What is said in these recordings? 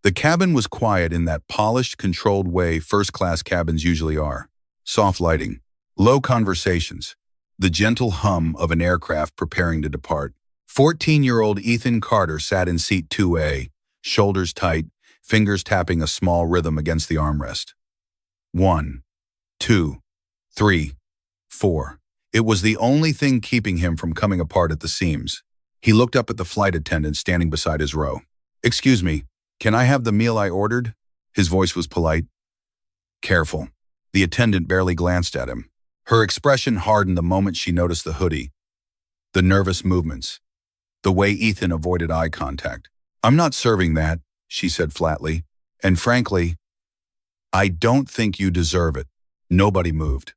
The cabin was quiet in that polished, controlled way first-class cabins usually are. Soft lighting, low conversations, the gentle hum of an aircraft preparing to depart. 14-year-old Ethan Carter sat in seat 2A, shoulders tight, fingers tapping a small rhythm against the armrest. 1, 2, 3, 4. It was the only thing keeping him from coming apart at the seams. He looked up at the flight attendant standing beside his row. "Excuse me, can I have the meal I ordered?" His voice was polite. "Careful." The attendant barely glanced at him. Her expression hardened the moment she noticed the hoodie, the nervous movements, the way Ethan avoided eye contact. "I'm not serving that," she said flatly. "And frankly, I don't think you deserve it." Nobody moved.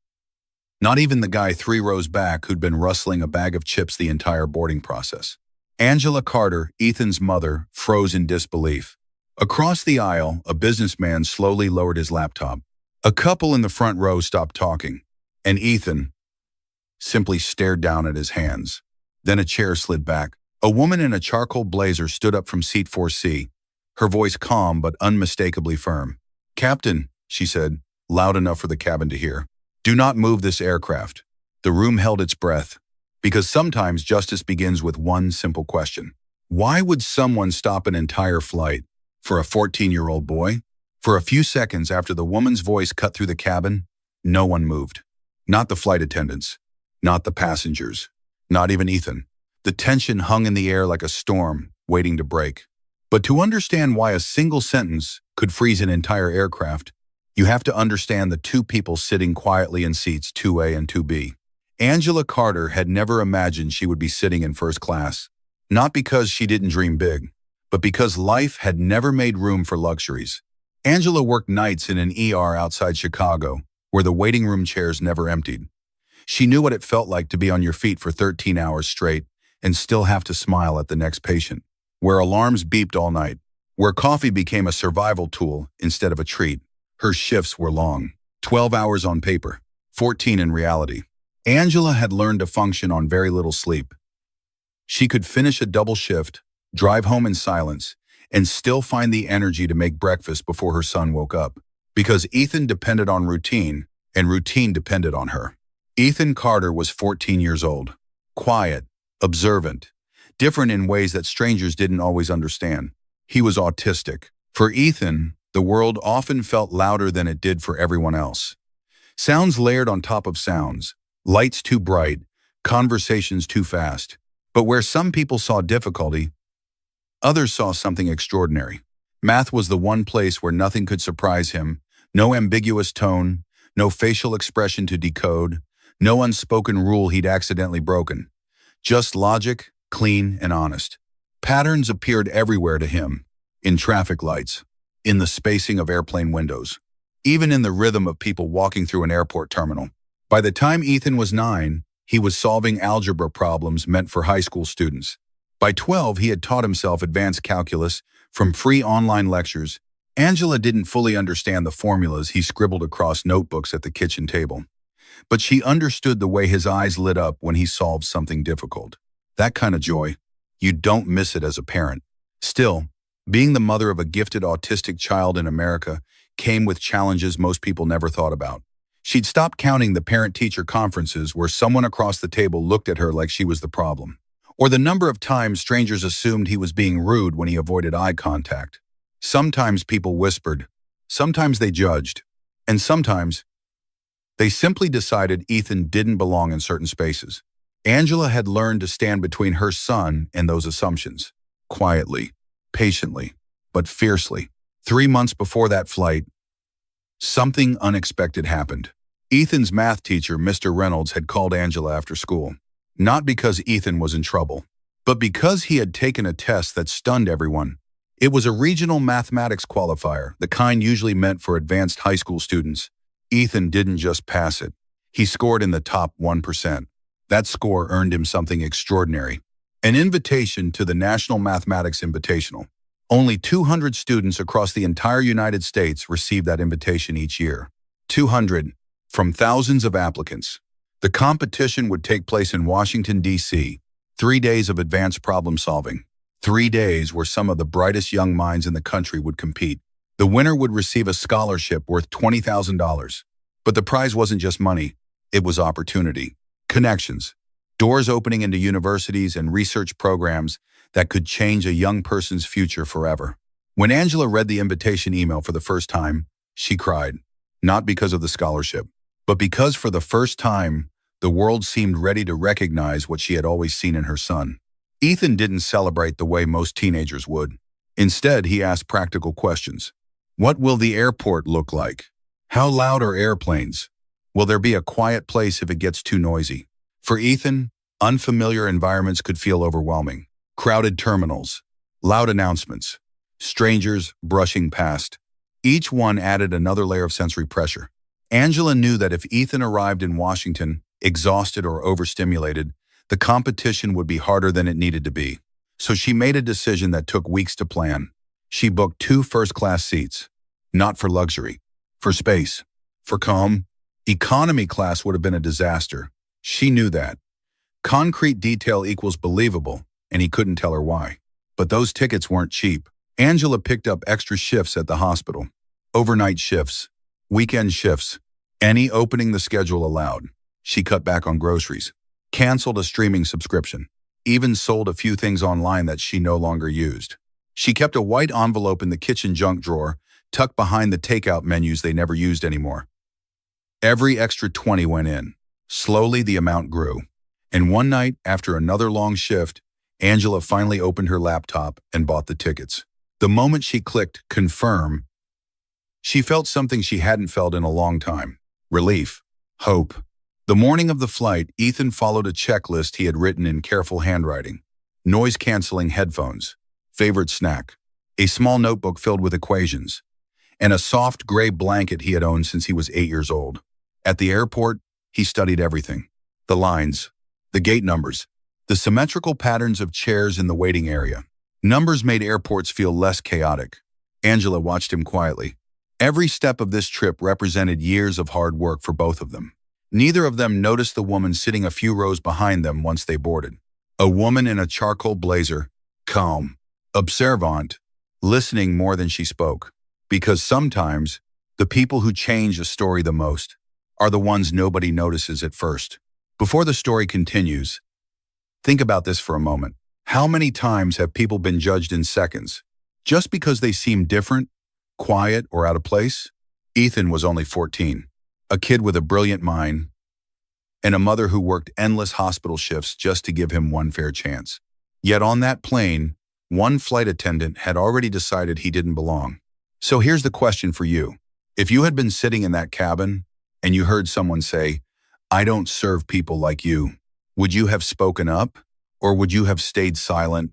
Not even the guy 3 rows back who'd been rustling a bag of chips the entire boarding process. Angela Carter, Ethan's mother, froze in disbelief. Across the aisle, a businessman slowly lowered his laptop. A couple in the front row stopped talking, and Ethan simply stared down at his hands. Then a chair slid back. A woman in a charcoal blazer stood up from seat 4C, her voice calm but unmistakably firm. "Captain," she said, loud enough for the cabin to hear, "do not move this aircraft." The room held its breath, because sometimes justice begins with one simple question. Why would someone stop an entire flight for a 14-year-old boy? For a few seconds after the woman's voice cut through the cabin, no one moved. Not the flight attendants, not the passengers, not even Ethan. The tension hung in the air like a storm, waiting to break. But to understand why a single sentence could freeze an entire aircraft, you have to understand the 2 people sitting quietly in seats 2A and 2B. Angela Carter had never imagined she would be sitting in first class, not because she didn't dream big, but because life had never made room for luxuries. Angela worked nights in an ER outside Chicago, where the waiting room chairs never emptied. She knew what it felt like to be on your feet for 13 hours straight and still have to smile at the next patient, where alarms beeped all night, where coffee became a survival tool instead of a treat. Her shifts were long, 12 hours on paper, 14 in reality. Angela had learned to function on very little sleep. She could finish a double shift, drive home in silence, and still find the energy to make breakfast before her son woke up, because Ethan depended on routine, and routine depended on her. Ethan Carter was 14 years old, quiet, observant, different in ways that strangers didn't always understand. He was autistic. For Ethan, the world often felt louder than it did for everyone else. Sounds layered on top of sounds, lights too bright, conversations too fast. But where some people saw difficulty, others saw something extraordinary. Math was the one place where nothing could surprise him, no ambiguous tone, no facial expression to decode, no unspoken rule he'd accidentally broken. Just logic, clean and honest. Patterns appeared everywhere to him, in traffic lights, in the spacing of airplane windows, even in the rhythm of people walking through an airport terminal. By the time Ethan was 9, he was solving algebra problems meant for high school students. By 12, he had taught himself advanced calculus from free online lectures. Angela didn't fully understand the formulas he scribbled across notebooks at the kitchen table, but she understood the way his eyes lit up when he solved something difficult. That kind of joy, you don't miss it as a parent. Still, being the mother of a gifted autistic child in America came with challenges most people never thought about. She'd stopped counting the parent-teacher conferences where someone across the table looked at her like she was the problem, or the number of times strangers assumed he was being rude when he avoided eye contact. Sometimes people whispered, sometimes they judged, and sometimes they simply decided Ethan didn't belong in certain spaces. Angela had learned to stand between her son and those assumptions, quietly, patiently, but fiercely. 3 months before that flight, something unexpected happened. Ethan's math teacher, Mr. Reynolds, had called Angela after school, not because Ethan was in trouble, but because he had taken a test that stunned everyone. It was a regional mathematics qualifier, the kind usually meant for advanced high school students. Ethan didn't just pass it. He scored in the top 1%. That score earned him something extraordinary, an invitation to the National Mathematics Invitational. Only 200 students across the entire United States receive that invitation each year. 200 from thousands of applicants. The competition would take place in Washington, D.C., 3 days of advanced problem solving, 3 days where some of the brightest young minds in the country would compete. The winner would receive a scholarship worth $20,000. But the prize wasn't just money, it was opportunity, connections, doors opening into universities and research programs that could change a young person's future forever. When Angela read the invitation email for the first time, she cried, not because of the scholarship, but because for the first time, the world seemed ready to recognize what she had always seen in her son. Ethan didn't celebrate the way most teenagers would. Instead, he asked practical questions. What will the airport look like? How loud are airplanes? Will there be a quiet place if it gets too noisy? For Ethan, unfamiliar environments could feel overwhelming. Crowded terminals, loud announcements, strangers brushing past. Each one added another layer of sensory pressure. Angela knew that if Ethan arrived in Washington, exhausted or overstimulated, the competition would be harder than it needed to be. So she made a decision that took weeks to plan. She booked 2 first-class seats, not for luxury, for space, for calm. Economy class would have been a disaster. She knew that. Concrete detail equals believable, and he couldn't tell her why. But those tickets weren't cheap. Angela picked up extra shifts at the hospital. Overnight shifts, weekend shifts, any opening the schedule allowed. She cut back on groceries, canceled a streaming subscription, even sold a few things online that she no longer used. She kept a white envelope in the kitchen junk drawer, tucked behind the takeout menus they never used anymore. Every extra 20 went in. Slowly, the amount grew. And one night, after another long shift, Angela finally opened her laptop and bought the tickets. The moment she clicked confirm, she felt something she hadn't felt in a long time. Relief. Hope. The morning of the flight, Ethan followed a checklist he had written in careful handwriting. Noise-canceling headphones, favorite snack, a small notebook filled with equations, and a soft gray blanket he had owned since he was 8 years old. At the airport, he studied everything. The lines, the gate numbers, the symmetrical patterns of chairs in the waiting area. Numbers made airports feel less chaotic. Angela watched him quietly. Every step of this trip represented years of hard work for both of them. Neither of them noticed the woman sitting a few rows behind them once they boarded. A woman in a charcoal blazer, calm, observant, listening more than she spoke. Because sometimes, the people who change a story the most are the ones nobody notices at first. Before the story continues, think about this for a moment. How many times have people been judged in seconds just because they seem different, quiet, or out of place? Ethan was only 14, a kid with a brilliant mind, and a mother who worked endless hospital shifts just to give him one fair chance. Yet on that plane, one flight attendant had already decided he didn't belong. So here's the question for you. If you had been sitting in that cabin and you heard someone say, "I don't serve people like you," would you have spoken up, or would you have stayed silent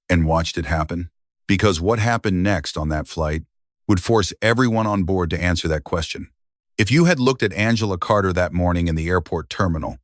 and watched it happen? Because what happened next on that flight would force everyone on board to answer that question. If you had looked at Angela Carter that morning in the airport terminal,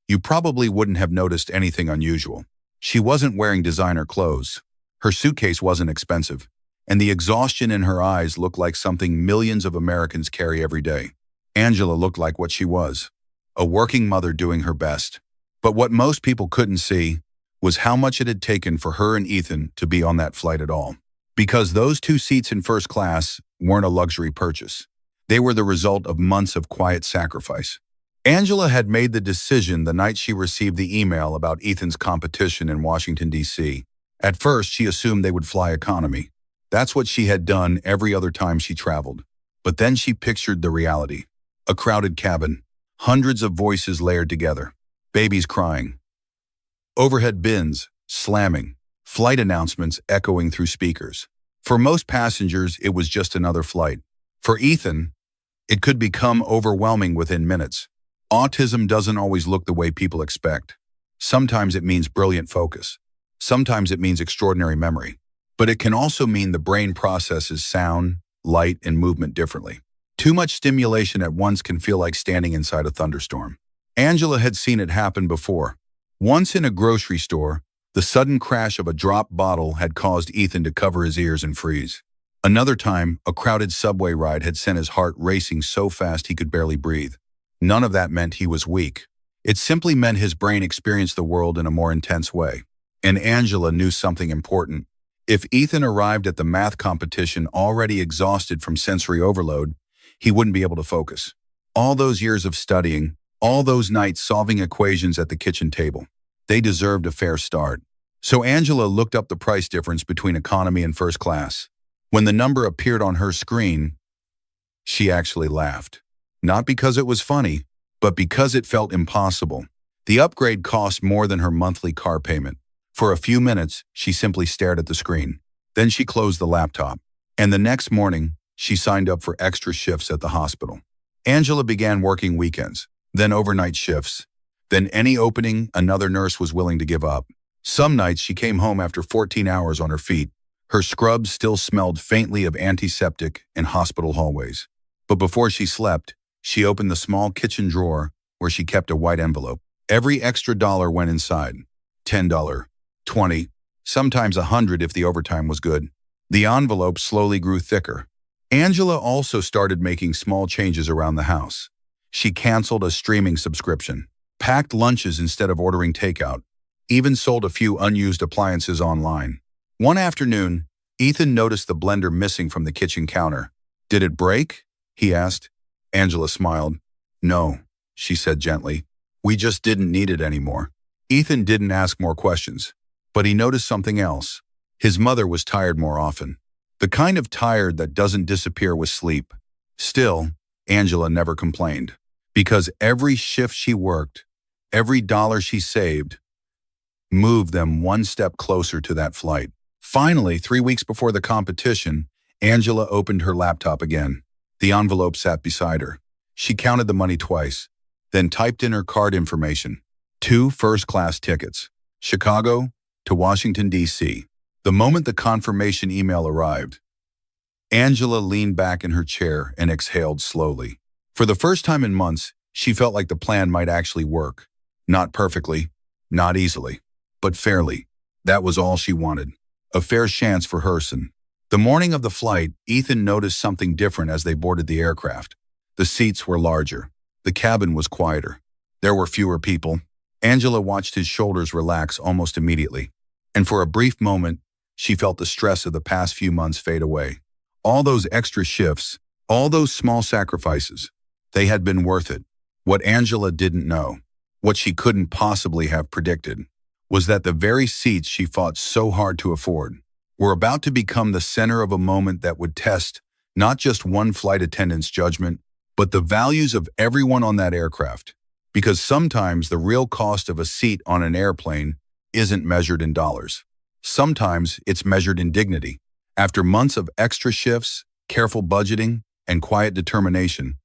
you probably wouldn't have noticed anything unusual. She wasn't wearing designer clothes. Her suitcase wasn't expensive, and the exhaustion in her eyes looked like something millions of Americans carry every day. Angela looked like what she was, a working mother doing her best. But what most people couldn't see was how much it had taken for her and Ethan to be on that flight at all. Because those 2 seats in first class weren't a luxury purchase. They were the result of months of quiet sacrifice. Angela had made the decision the night she received the email about Ethan's competition in Washington, D.C. At first, she assumed they would fly economy. That's what she had done every other time she traveled. But then she pictured the reality. A crowded cabin, hundreds of voices layered together, babies crying, overhead bins slamming, flight announcements echoing through speakers. For most passengers, it was just another flight. For Ethan, it could become overwhelming within minutes. Autism doesn't always look the way people expect. Sometimes it means brilliant focus. Sometimes it means extraordinary memory. But it can also mean the brain processes sound, light, and movement differently. Too much stimulation at once can feel like standing inside a thunderstorm. Angela had seen it happen before. Once in a grocery store, the sudden crash of a dropped bottle had caused Ethan to cover his ears and freeze. Another time, a crowded subway ride had sent his heart racing so fast he could barely breathe. None of that meant he was weak. It simply meant his brain experienced the world in a more intense way. And Angela knew something important. If Ethan arrived at the math competition already exhausted from sensory overload, he wouldn't be able to focus. All those years of studying, all those nights solving equations at the kitchen table, they deserved a fair start. So Angela looked up the price difference between economy and first class. When the number appeared on her screen, she actually laughed. Not because it was funny, but because it felt impossible. The upgrade cost more than her monthly car payment. For a few minutes, she simply stared at the screen. Then she closed the laptop. And the next morning, she signed up for extra shifts at the hospital. Angela began working weekends, then overnight shifts, then any opening another nurse was willing to give up. Some nights she came home after 14 hours on her feet. Her scrubs still smelled faintly of antiseptic in hospital hallways. But before she slept, she opened the small kitchen drawer where she kept a white envelope. Every extra dollar went inside. $10, $20, sometimes $100 if the overtime was good. The envelope slowly grew thicker. Angela also started making small changes around the house. She canceled a streaming subscription, packed lunches instead of ordering takeout, even sold a few unused appliances online. One afternoon, Ethan noticed the blender missing from the kitchen counter. "Did it break?" he asked. Angela smiled. "No," she said gently. "We just didn't need it anymore." Ethan didn't ask more questions, but he noticed something else. His mother was tired more often. The kind of tired that doesn't disappear with sleep. Still, Angela never complained, because every shift she worked, every dollar she saved, moved them one step closer to that flight. Finally, 3 weeks before the competition, Angela opened her laptop again. The envelope sat beside her. She counted the money twice, then typed in her card information. 2 first-class tickets, Chicago to Washington, D.C. The moment the confirmation email arrived, Angela leaned back in her chair and exhaled slowly. For the first time in months, she felt like the plan might actually work. Not perfectly, not easily, but fairly. That was all she wanted. A fair chance for Herson. The morning of the flight, Ethan noticed something different as they boarded the aircraft. The seats were larger. The cabin was quieter. There were fewer people. Angela watched his shoulders relax almost immediately. And for a brief moment, she felt the stress of the past few months fade away. All those extra shifts, all those small sacrifices, they had been worth it. What Angela didn't know, what she couldn't possibly have predicted, was that the very seats she fought so hard to afford were about to become the center of a moment that would test not just one flight attendant's judgment, but the values of everyone on that aircraft. Because sometimes the real cost of a seat on an airplane isn't measured in dollars. Sometimes it's measured in dignity. After months of extra shifts, careful budgeting, and quiet determination,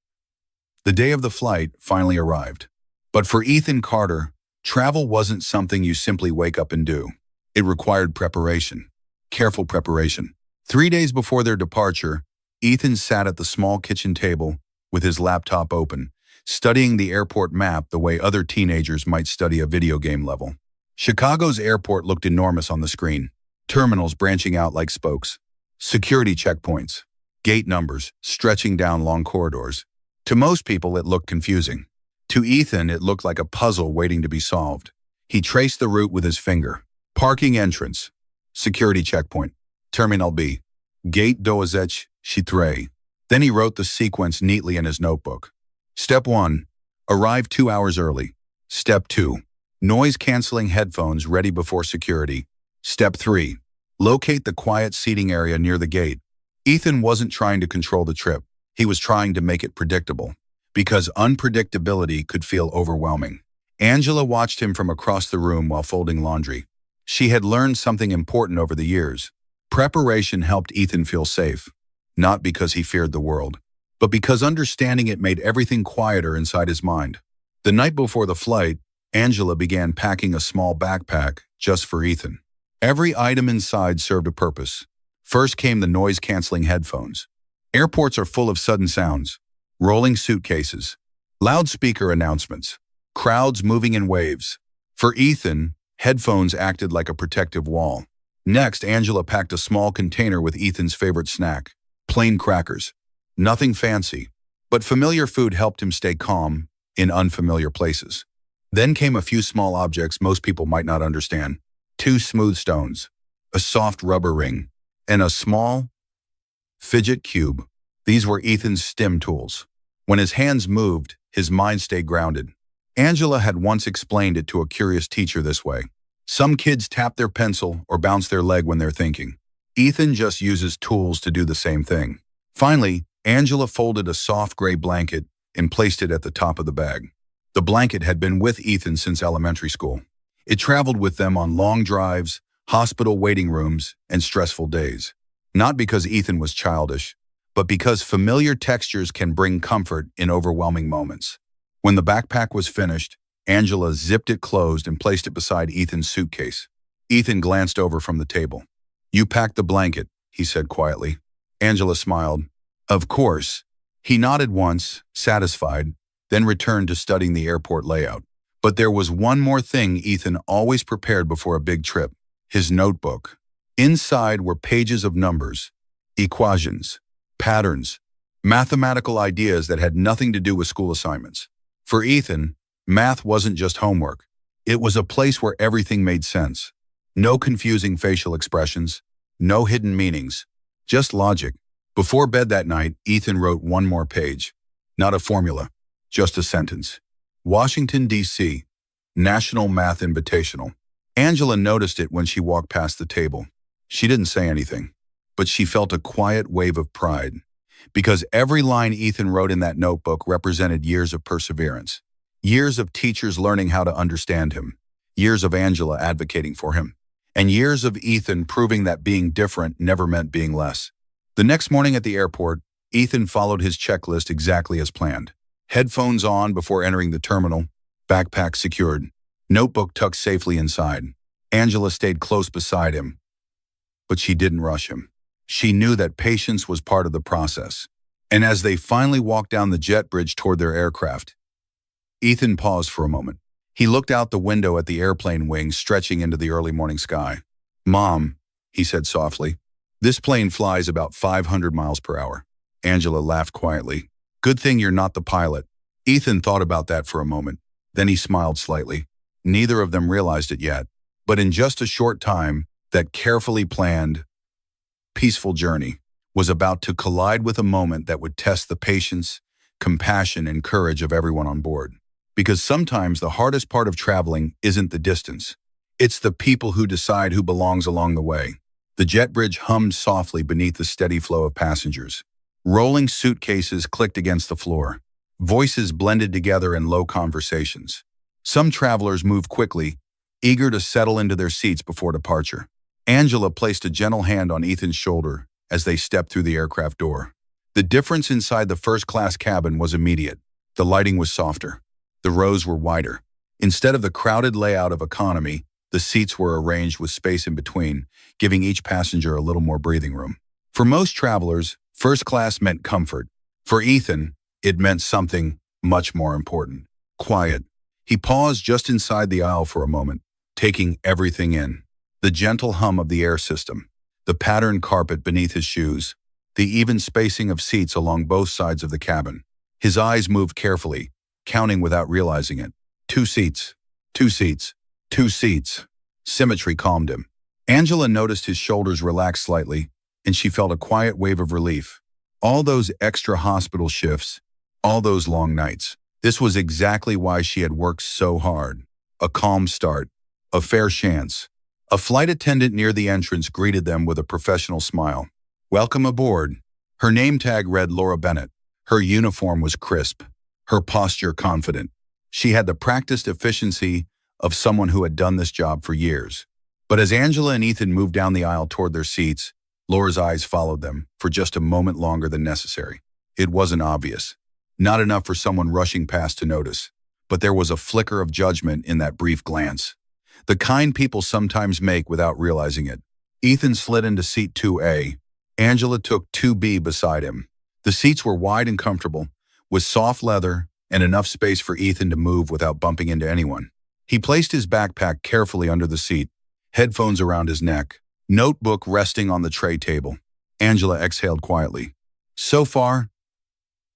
the day of the flight finally arrived. But for Ethan Carter, travel wasn't something you simply wake up and do. It required preparation, careful preparation. 3 days before their departure, Ethan sat at the small kitchen table with his laptop open, studying the airport map the way other teenagers might study a video game level. Chicago's airport looked enormous on the screen. Terminals branching out like spokes. Security checkpoints. Gate numbers stretching down long corridors. To most people, it looked confusing. To Ethan, it looked like a puzzle waiting to be solved. He traced the route with his finger. Parking entrance. Security checkpoint. Terminal B. Gate 2-3. Then he wrote the sequence neatly in his notebook. Step 1. Arrive 2 hours early. Step 2. Noise-canceling headphones ready before security. Step 3. Locate the quiet seating area near the gate. Ethan wasn't trying to control the trip. He was trying to make it predictable, because unpredictability could feel overwhelming. Angela watched him from across the room while folding laundry. She had learned something important over the years. Preparation helped Ethan feel safe, not because he feared the world, but because understanding it made everything quieter inside his mind. The night before the flight, Angela began packing a small backpack just for Ethan. Every item inside served a purpose. First came the noise-canceling headphones. Airports are full of sudden sounds, rolling suitcases, loudspeaker announcements, crowds moving in waves. For Ethan, headphones acted like a protective wall. Next, Angela packed a small container with Ethan's favorite snack, plain crackers. Nothing fancy, but familiar food helped him stay calm in unfamiliar places. Then came a few small objects most people might not understand. 2 smooth stones, a soft rubber ring, and a small fidget cube. These were Ethan's STEM tools. When his hands moved, his mind stayed grounded. Angela had once explained it to a curious teacher this way. Some kids tap their pencil or bounce their leg when they're thinking. Ethan just uses tools to do the same thing. Finally, Angela folded a soft gray blanket and placed it at the top of the bag. The blanket had been with Ethan since elementary school. It traveled with them on long drives, hospital waiting rooms, and stressful days. Not because Ethan was childish, but because familiar textures can bring comfort in overwhelming moments. When the backpack was finished, Angela zipped it closed and placed it beside Ethan's suitcase. Ethan glanced over from the table. "You packed the blanket," he said quietly. Angela smiled. "Of course." He nodded once, satisfied, then returned to studying the airport layout. But there was one more thing Ethan always prepared before a big trip: his notebook. Inside were pages of numbers, equations, patterns, mathematical ideas that had nothing to do with school assignments. For Ethan, math wasn't just homework. It was a place where everything made sense. No confusing facial expressions, no hidden meanings, just logic. Before bed that night, Ethan wrote one more page. Not a formula, just a sentence. Washington, D.C., National Math Invitational. Angela noticed it when she walked past the table. She didn't say anything, but she felt a quiet wave of pride, because every line Ethan wrote in that notebook represented years of perseverance, years of teachers learning how to understand him, years of Angela advocating for him, and years of Ethan proving that being different never meant being less. The next morning at the airport, Ethan followed his checklist exactly as planned. Headphones on before entering the terminal, backpack secured, notebook tucked safely inside. Angela stayed close beside him, but she didn't rush him. She knew that patience was part of the process. And as they finally walked down the jet bridge toward their aircraft, Ethan paused for a moment. He looked out the window at the airplane wings stretching into the early morning sky. "Mom," he said softly, "this plane flies about 500 miles per hour." Angela laughed quietly. "Good thing you're not the pilot." Ethan thought about that for a moment. Then he smiled slightly. Neither of them realized it yet, but in just a short time, that carefully planned, peaceful journey was about to collide with a moment that would test the patience, compassion, and courage of everyone on board. Because sometimes the hardest part of traveling isn't the distance. It's the people who decide who belongs along the way. The jet bridge hummed softly beneath the steady flow of passengers. Rolling suitcases clicked against the floor. Voices blended together in low conversations. Some travelers moved quickly, eager to settle into their seats before departure. Angela placed a gentle hand on Ethan's shoulder as they stepped through the aircraft door. The difference inside the first-class cabin was immediate. The lighting was softer. The rows were wider. Instead of the crowded layout of economy, the seats were arranged with space in between, giving each passenger a little more breathing room. For most travelers, first class meant comfort. For Ethan, it meant something much more important: quiet. He paused just inside the aisle for a moment, taking everything in. The gentle hum of the air system, the patterned carpet beneath his shoes, the even spacing of seats along both sides of the cabin. His eyes moved carefully, counting without realizing it. 2 seats, 2 seats, 2 seats. Symmetry calmed him. Angela noticed his shoulders relax slightly, and she felt a quiet wave of relief. All those extra hospital shifts, all those long nights. This was exactly why she had worked so hard. A calm start, a fair chance. A flight attendant near the entrance greeted them with a professional smile. "Welcome aboard." Her name tag read Laura Bennett. Her uniform was crisp, her posture confident. She had the practiced efficiency of someone who had done this job for years. But as Angela and Ethan moved down the aisle toward their seats, Laura's eyes followed them for just a moment longer than necessary. It wasn't obvious. Not enough for someone rushing past to notice. But there was a flicker of judgment in that brief glance. The kind people sometimes make without realizing it. Ethan slid into seat 2A. Angela took 2B beside him. The seats were wide and comfortable, with soft leather and enough space for Ethan to move without bumping into anyone. He placed his backpack carefully under the seat, headphones around his neck, notebook resting on the tray table. Angela exhaled quietly. So far,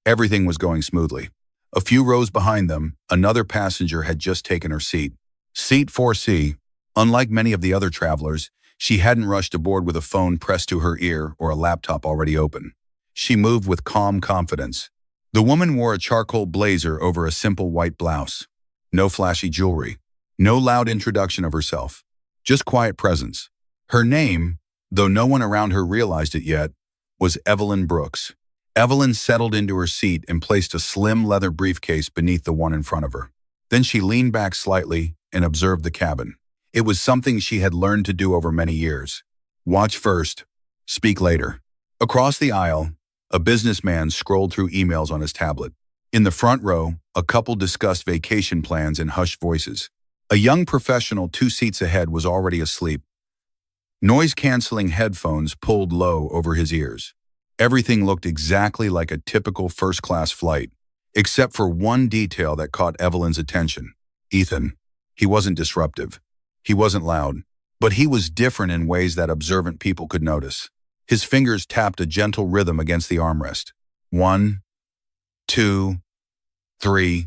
everything was going smoothly. A few rows behind them, another passenger had just taken her seat. Seat 4C. Unlike many of the other travelers, she hadn't rushed aboard with a phone pressed to her ear or a laptop already open. She moved with calm confidence. The woman wore a charcoal blazer over a simple white blouse. No flashy jewelry. No loud introduction of herself. Just quiet presence. Her name, though no one around her realized it yet, was Evelyn Brooks. Evelyn settled into her seat and placed a slim leather briefcase beneath the one in front of her. Then she leaned back slightly and observed the cabin. It was something she had learned to do over many years. Watch first, speak later. Across the aisle, a businessman scrolled through emails on his tablet. In the front row, a couple discussed vacation plans in hushed voices. A young professional 2 seats ahead was already asleep. Noise-canceling headphones pulled low over his ears. Everything looked exactly like a typical first-class flight, except for one detail that caught Evelyn's attention. Ethan. He wasn't disruptive. He wasn't loud, but he was different in ways that observant people could notice. His fingers tapped a gentle rhythm against the armrest. 1, 2, 3,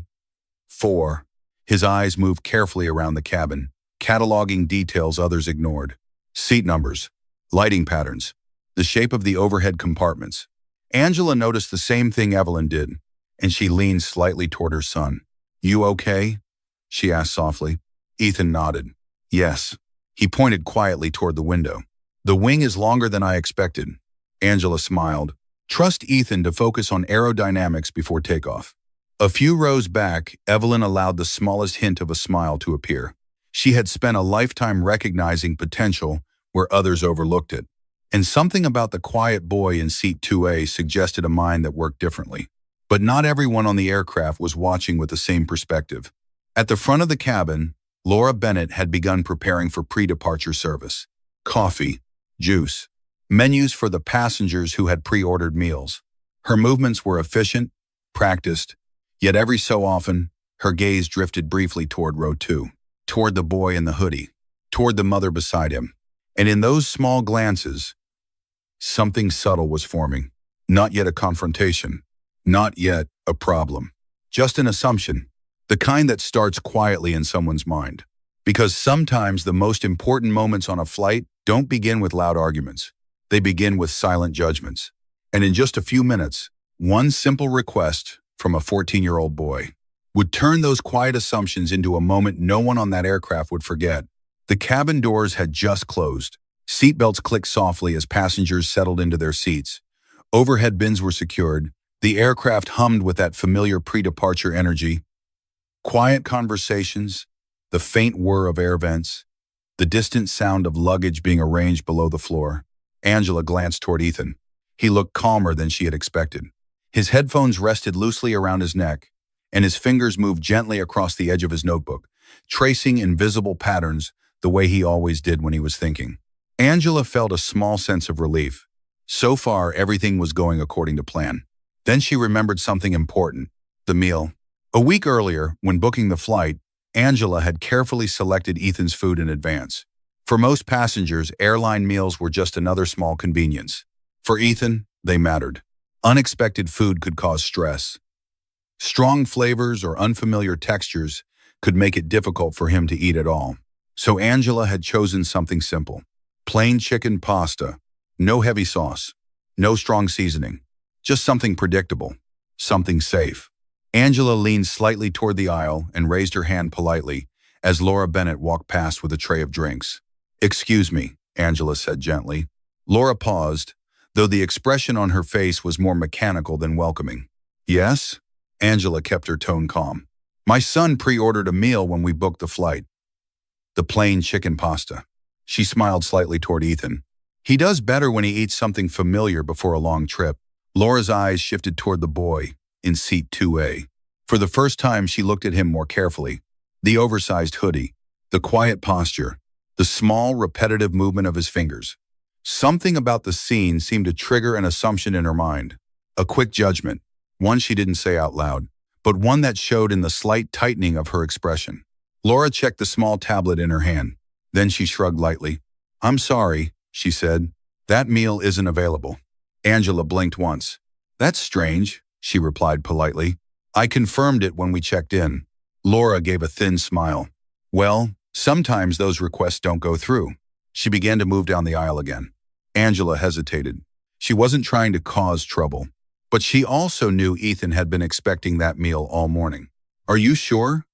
4. His eyes moved carefully around the cabin, cataloging details others ignored. Seat numbers, lighting patterns, the shape of the overhead compartments. Angela noticed the same thing Evelyn did, and she leaned slightly toward her son. "You okay?" she asked softly. Ethan nodded. "Yes." He pointed quietly toward the window. "The wing is longer than I expected." Angela smiled. "Trust Ethan to focus on aerodynamics before takeoff." A few rows back, Evelyn allowed the smallest hint of a smile to appear. She had spent a lifetime recognizing potential where others overlooked it. And something about the quiet boy in seat 2A suggested a mind that worked differently. But not everyone on the aircraft was watching with the same perspective. At the front of the cabin, Laura Bennett had begun preparing for pre-departure service. Coffee, juice, menus for the passengers who had pre-ordered meals. Her movements were efficient, practiced, yet every so often, her gaze drifted briefly toward row 2, toward the boy in the hoodie, toward the mother beside him. And in those small glances, something subtle was forming. Not yet a confrontation. Not yet a problem. Just an assumption. The kind that starts quietly in someone's mind. Because sometimes the most important moments on a flight don't begin with loud arguments. They begin with silent judgments. And in just a few minutes, one simple request from a 14-year-old boy would turn those quiet assumptions into a moment no one on that aircraft would forget. The cabin doors had just closed. Seatbelts clicked softly as passengers settled into their seats. Overhead bins were secured. The aircraft hummed with that familiar pre-departure energy. Quiet conversations, the faint whir of air vents, the distant sound of luggage being arranged below the floor. Angela glanced toward Ethan. He looked calmer than she had expected. His headphones rested loosely around his neck, and his fingers moved gently across the edge of his notebook, tracing invisible patterns the way he always did when he was thinking. Angela felt a small sense of relief. So far, everything was going according to plan. Then she remembered something important, the meal. A week earlier, when booking the flight, Angela had carefully selected Ethan's food in advance. For most passengers, airline meals were just another small convenience. For Ethan, they mattered. Unexpected food could cause stress. Strong flavors or unfamiliar textures could make it difficult for him to eat at all. So Angela had chosen something simple. Plain chicken pasta, no heavy sauce, no strong seasoning, just something predictable, something safe. Angela leaned slightly toward the aisle and raised her hand politely as Laura Bennett walked past with a tray of drinks. "Excuse me," Angela said gently. Laura paused, though the expression on her face was more mechanical than welcoming. "Yes?" Angela kept her tone calm. "My son pre-ordered a meal when we booked the flight. The plain chicken pasta." She smiled slightly toward Ethan. "He does better when he eats something familiar before a long trip." Laura's eyes shifted toward the boy in seat 2A. For the first time, she looked at him more carefully. The oversized hoodie, the quiet posture, the small, repetitive movement of his fingers. Something about the scene seemed to trigger an assumption in her mind. A quick judgment, one she didn't say out loud, but one that showed in the slight tightening of her expression. Laura checked the small tablet in her hand. Then she shrugged lightly. "I'm sorry," she said. "That meal isn't available." Angela blinked once. "That's strange," she replied politely. "I confirmed it when we checked in." Laura gave a thin smile. "Well, Sometimes those requests don't go through. She began to move down the aisle again. Angela hesitated. She wasn't trying to cause trouble, but she also knew Ethan had been expecting that meal all morning. "Are you sure?"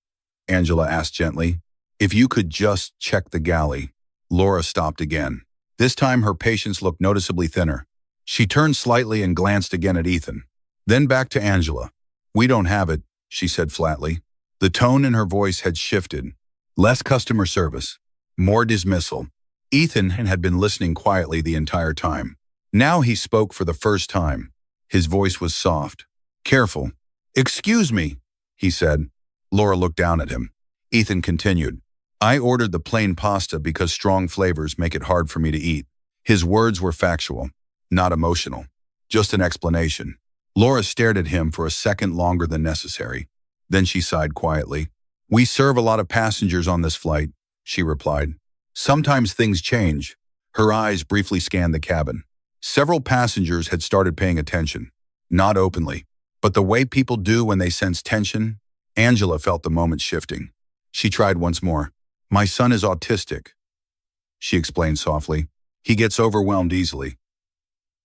Angela asked gently. "If you could just check the galley." Laura stopped again. This time her patience looked noticeably thinner. She turned slightly and glanced again at Ethan. Then back to Angela. "We don't have it," she said flatly. The tone in her voice had shifted. Less customer service, more dismissal. Ethan had been listening quietly the entire time. Now he spoke for the first time. His voice was soft. Careful. "Excuse me," he said. Laura looked down at him. Ethan continued. "I ordered the plain pasta because strong flavors make it hard for me to eat." His words were factual, not emotional. Just an explanation. Laura stared at him for a second longer than necessary. Then she sighed quietly. "We serve a lot of passengers on this flight," she replied. "Sometimes things change." Her eyes briefly scanned the cabin. Several passengers had started paying attention. Not openly, but the way people do when they sense tension. Angela felt the moment shifting. She tried once more. "My son is autistic," she explained softly. "He gets overwhelmed easily."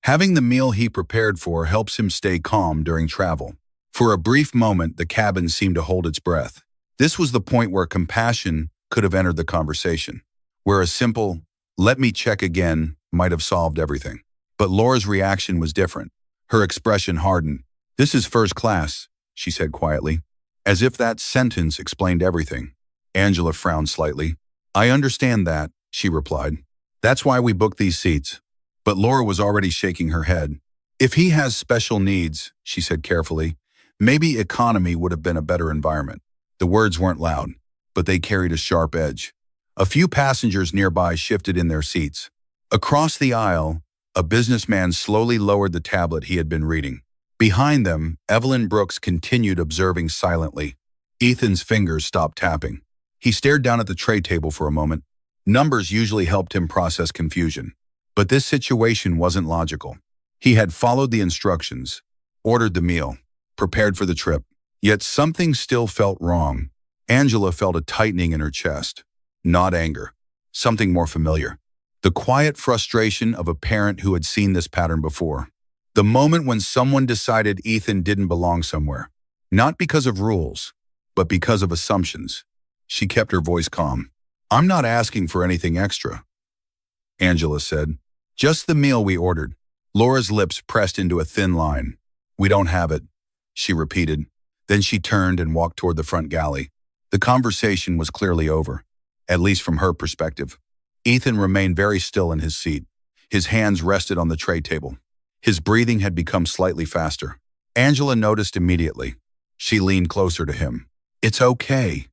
Having the meal he prepared for helps him stay calm during travel. For a brief moment, the cabin seemed to hold its breath. This was the point where compassion could have entered the conversation, where a simple, "let me check again," might have solved everything. But Laura's reaction was different. Her expression hardened. "This is first class," she said quietly, as if that sentence explained everything. Angela frowned slightly. "I understand that," she replied. "That's why we booked these seats." But Laura was already shaking her head. "If he has special needs," she said carefully, "maybe economy would have been a better environment." The words weren't loud, but they carried a sharp edge. A few passengers nearby shifted in their seats. Across the aisle, a businessman slowly lowered the tablet he had been reading. Behind them, Evelyn Brooks continued observing silently. Ethan's fingers stopped tapping. He stared down at the tray table for a moment. Numbers usually helped him process confusion. But this situation wasn't logical. He had followed the instructions, ordered the meal, prepared for the trip. Yet something still felt wrong. Angela felt a tightening in her chest. Not anger. Something more familiar. The quiet frustration of a parent who had seen this pattern before. The moment when someone decided Ethan didn't belong somewhere. Not because of rules, but because of assumptions. She kept her voice calm. "I'm not asking for anything extra," Angela said. "Just the meal we ordered." Laura's lips pressed into a thin line. "We don't have it," she repeated. Then she turned and walked toward the front galley. The conversation was clearly over, at least from her perspective. Ethan remained very still in his seat. His hands rested on the tray table. His breathing had become slightly faster. Angela noticed immediately. She leaned closer to him. "It's okay,"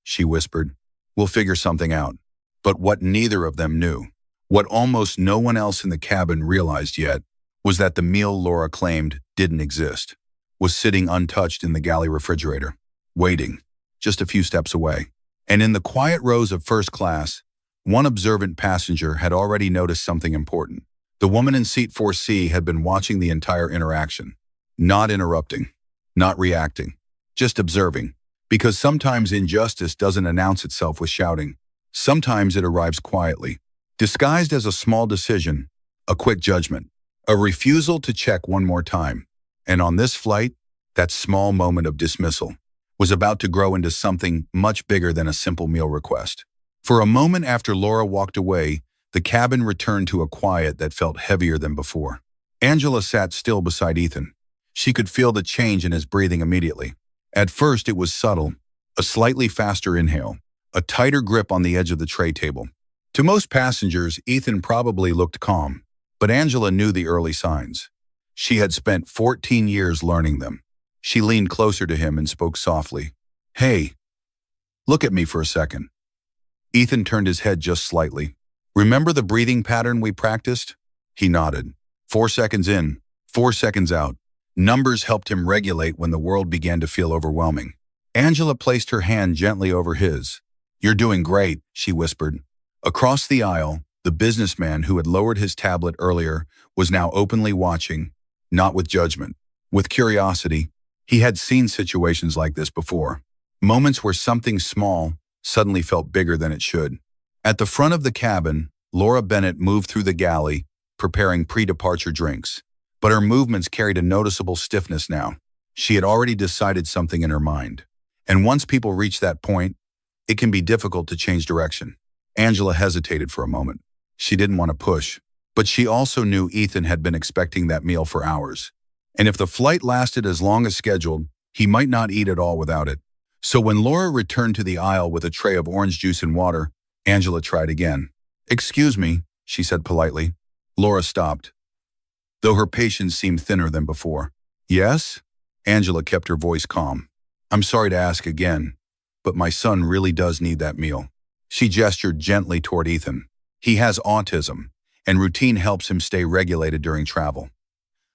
she whispered. "We'll figure something out." But what neither of them knew, what almost no one else in the cabin realized yet, was that the meal Laura claimed didn't exist, was sitting untouched in the galley refrigerator, waiting, just a few steps away. And in the quiet rows of first class, one observant passenger had already noticed something important. The woman in seat 4C had been watching the entire interaction, not interrupting, not reacting, just observing. Because sometimes injustice doesn't announce itself with shouting. Sometimes it arrives quietly, disguised as a small decision, a quick judgment, a refusal to check one more time. And on this flight, that small moment of dismissal was about to grow into something much bigger than a simple meal request. For a moment after Laura walked away, the cabin returned to a quiet that felt heavier than before. Angela sat still beside Ethan. She could feel the change in his breathing immediately. At first, it was subtle, a slightly faster inhale, a tighter grip on the edge of the tray table. To most passengers, Ethan probably looked calm, but Angela knew the early signs. She had spent 14 years learning them. She leaned closer to him and spoke softly. "Hey, look at me for a second." Ethan turned his head just slightly. "Remember the breathing pattern we practiced?" He nodded. 4 seconds in, 4 seconds out. Numbers helped him regulate when the world began to feel overwhelming. Angela placed her hand gently over his. "You're doing great," she whispered. Across the aisle, the businessman who had lowered his tablet earlier was now openly watching, not with judgment, with curiosity. He had seen situations like this before. Moments where something small, suddenly felt bigger than it should. At the front of the cabin, Laura Bennett moved through the galley, preparing pre-departure drinks. But her movements carried a noticeable stiffness now. She had already decided something in her mind. And once people reach that point, it can be difficult to change direction. Angela hesitated for a moment. She didn't want to push, but she also knew Ethan had been expecting that meal for hours. And if the flight lasted as long as scheduled, he might not eat at all without it. So when Laura returned to the aisle with a tray of orange juice and water, Angela tried again. "Excuse me," she said politely. Laura stopped, though her patience seemed thinner than before. "Yes?" Angela kept her voice calm. "I'm sorry to ask again, but my son really does need that meal." She gestured gently toward Ethan. "He has autism, and routine helps him stay regulated during travel."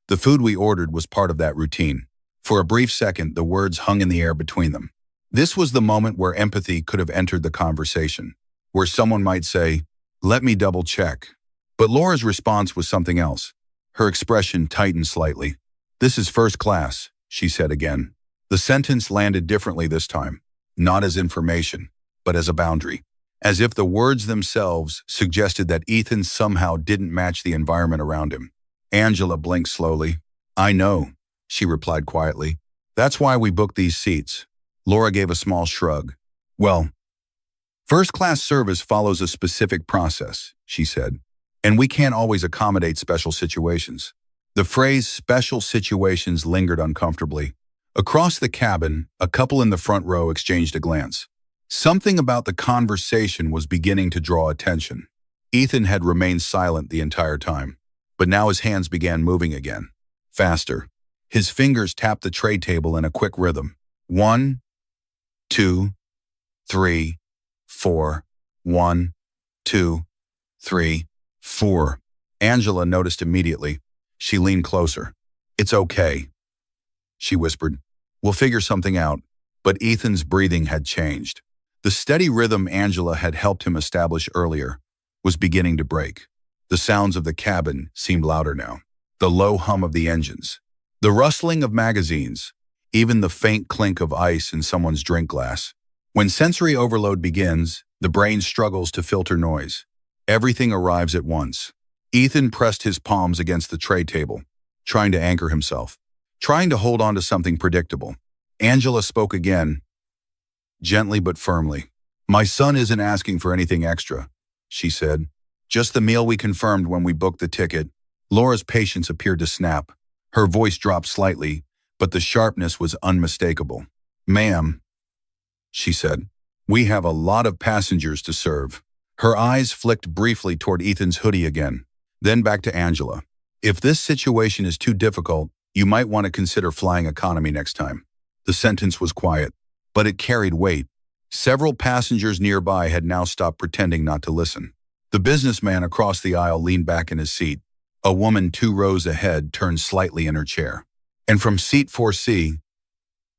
The food we ordered was part of that routine. For a brief second, the words hung in the air between them. This was the moment where empathy could have entered the conversation, where someone might say, "Let me double check." But Laura's response was something else. Her expression tightened slightly. "This is first class," she said again. The sentence landed differently this time, not as information, but as a boundary, as if the words themselves suggested that Ethan somehow didn't match the environment around him. Angela blinked slowly. "I know," she replied quietly. "That's why we booked these seats." Laura gave a small shrug. "Well, first-class service follows a specific process," she said, "and we can't always accommodate special situations." The phrase "special situations" lingered uncomfortably. Across the cabin, a couple in the front row exchanged a glance. Something about the conversation was beginning to draw attention. Ethan had remained silent the entire time, but now his hands began moving again. Faster. His fingers tapped the tray table in a quick rhythm. 1, 2, 3, 4. 1, 2, 3, 4. Angela noticed immediately. She leaned closer. "It's okay," she whispered. "We'll figure something out." But Ethan's breathing had changed. The steady rhythm Angela had helped him establish earlier was beginning to break. The sounds of the cabin seemed louder now. The low hum of the engines, the rustling of magazines, even the faint clink of ice in someone's drink glass. When sensory overload begins, the brain struggles to filter noise. Everything arrives at once. Ethan pressed his palms against the tray table, trying to anchor himself, trying to hold on to something predictable. Angela spoke again, gently but firmly. "My son isn't asking for anything extra," she said. "Just the meal we confirmed when we booked the ticket." Laura's patience appeared to snap. Her voice dropped slightly, but the sharpness was unmistakable. "Ma'am," she said, "we have a lot of passengers to serve." Her eyes flicked briefly toward Ethan's hoodie again, then back to Angela. "If this situation is too difficult, you might want to consider flying economy next time." The sentence was quiet, but it carried weight. Several passengers nearby had now stopped pretending not to listen. The businessman across the aisle leaned back in his seat. A woman 2 rows ahead turned slightly in her chair. And from seat 4C,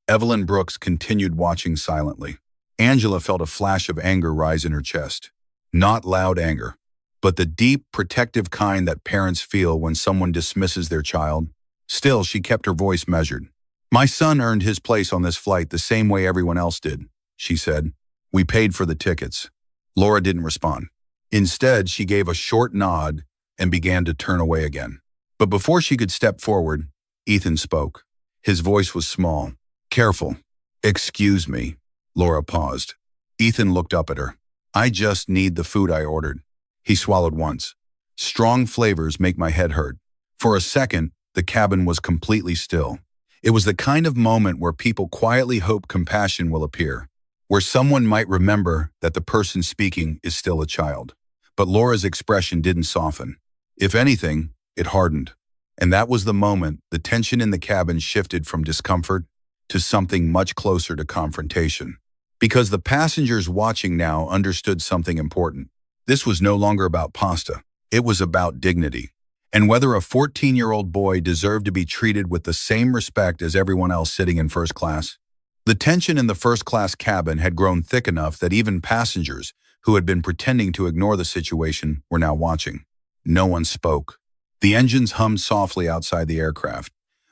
Evelyn Brooks continued watching silently. Angela felt a flash of anger rise in her chest. Not loud anger, but the deep, protective kind that parents feel when someone dismisses their child. Still, she kept her voice measured. "My son earned his place on this flight the same way everyone else did," she said. "We paid for the tickets." Laura didn't respond. Instead, she gave a short nod and began to turn away again. But before she could step forward, Ethan spoke. His voice was small. "Careful." "Excuse me." Laura paused. Ethan looked up at her. "I just need the food I ordered." He swallowed once. "Strong flavors make my head hurt." For a second, the cabin was completely still. It was the kind of moment where people quietly hope compassion will appear, where someone might remember that the person speaking is still a child. But Laura's expression didn't soften. If anything, it hardened. And that was the moment the tension in the cabin shifted from discomfort to something much closer to confrontation. Because the passengers watching now understood something important. This was no longer about pasta. It was about dignity. And whether a 14-year-old boy deserved to be treated with the same respect as everyone else sitting in first class. The tension in the first-class cabin had grown thick enough that even passengers who had been pretending to ignore the situation were now watching. No one spoke. The engines hummed softly outside the aircraft,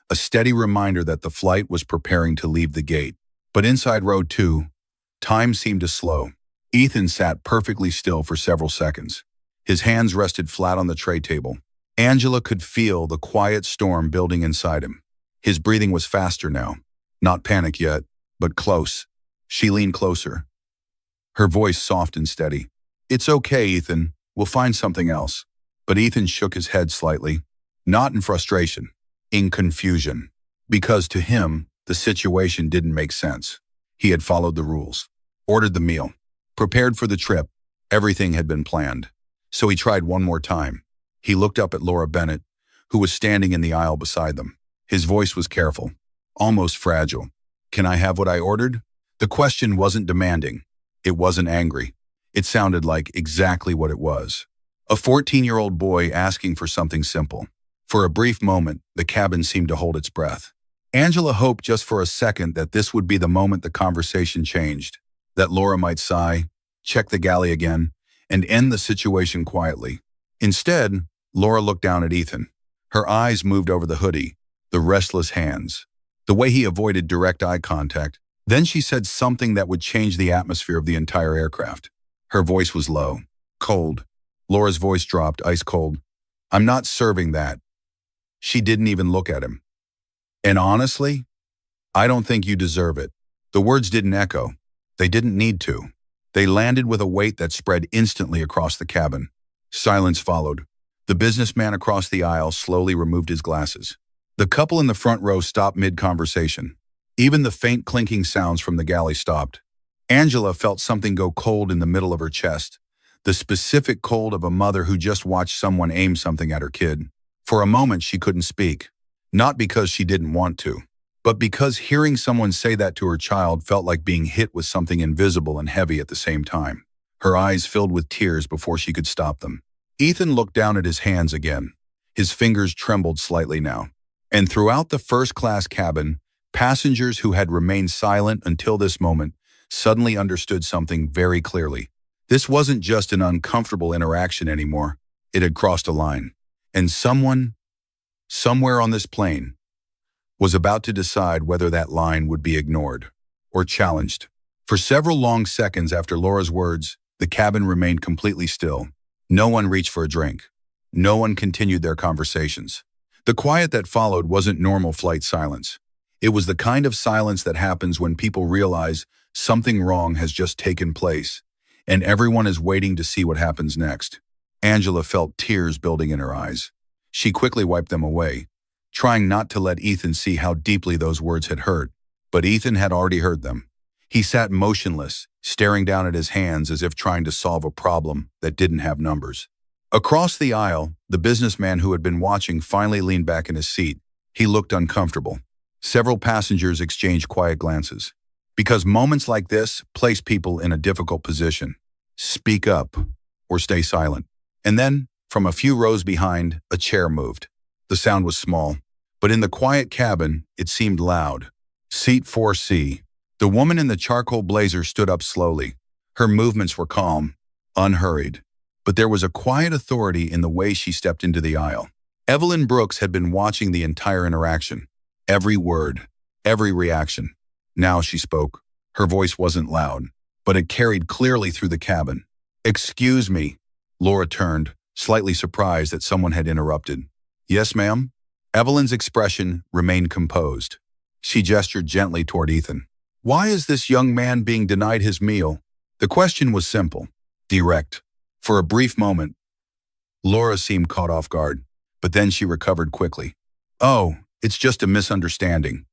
a steady reminder that the flight was preparing to leave the gate. But inside row 2, time seemed to slow. Ethan sat perfectly still for several seconds. His hands rested flat on the tray table. Angela could feel the quiet storm building inside him. His breathing was faster now. Not panic yet, but close. She leaned closer, her voice soft and steady. "It's okay, Ethan. We'll find something else." But Ethan shook his head slightly, not in frustration, in confusion. Because to him, the situation didn't make sense. He had followed the rules, ordered the meal, prepared for the trip. Everything had been planned. So he tried one more time. He looked up at Laura Bennett, who was standing in the aisle beside them. His voice was careful, almost fragile. "Can I have what I ordered?" The question wasn't demanding. It wasn't angry. It sounded like exactly what it was. A 14-year-old boy asking for something simple. For a brief moment, the cabin seemed to hold its breath. Angela hoped just for a second that this would be the moment the conversation changed, that Laura might sigh, check the galley again, and end the situation quietly. Instead, Laura looked down at Ethan. Her eyes moved over the hoodie, the restless hands, the way he avoided direct eye contact. Then she said something that would change the atmosphere of the entire aircraft. Her voice was low, cold. Laura's voice dropped, ice cold. "I'm not serving that." She didn't even look at him. "And honestly, I don't think you deserve it." The words didn't echo. They didn't need to. They landed with a weight that spread instantly across the cabin. Silence followed. The businessman across the aisle slowly removed his glasses. The couple in the front row stopped mid-conversation. Even the faint clinking sounds from the galley stopped. Angela felt something go cold in the middle of her chest, the specific cold of a mother who just watched someone aim something at her kid. For a moment, she couldn't speak, not because she didn't want to, but because hearing someone say that to her child felt like being hit with something invisible and heavy at the same time. Her eyes filled with tears before she could stop them. Ethan looked down at his hands again. His fingers trembled slightly now. And throughout the first-class cabin, passengers who had remained silent until this moment suddenly understood something very clearly. This wasn't just an uncomfortable interaction anymore. It had crossed a line. And someone, somewhere on this plane, was about to decide whether that line would be ignored or challenged. For several long seconds after Laura's words, the cabin remained completely still. No one reached for a drink. No one continued their conversations. The quiet that followed wasn't normal flight silence. It was the kind of silence that happens when people realize something wrong has just taken place, and everyone is waiting to see what happens next. Angela felt tears building in her eyes. She quickly wiped them away, trying not to let Ethan see how deeply those words had hurt. But Ethan had already heard them. He sat motionless, staring down at his hands as if trying to solve a problem that didn't have numbers. Across the aisle, the businessman who had been watching finally leaned back in his seat. He looked uncomfortable. Several passengers exchanged quiet glances. Because moments like this place people in a difficult position. Speak up or stay silent. And then, from a few rows behind, a chair moved. The sound was small, but in the quiet cabin, it seemed loud. Seat 4C. The woman in the charcoal blazer stood up slowly. Her movements were calm, unhurried, but there was a quiet authority in the way she stepped into the aisle. Evelyn Brooks had been watching the entire interaction. Every word, every reaction. Now she spoke. Her voice wasn't loud, but it carried clearly through the cabin. "Excuse me." Laura turned, slightly surprised that someone had interrupted. "Yes, ma'am?" Evelyn's expression remained composed. She gestured gently toward Ethan. "Why is this young man being denied his meal?" The question was simple, direct. For a brief moment, Laura seemed caught off guard, but then she recovered quickly. "Oh, it's just a misunderstanding,"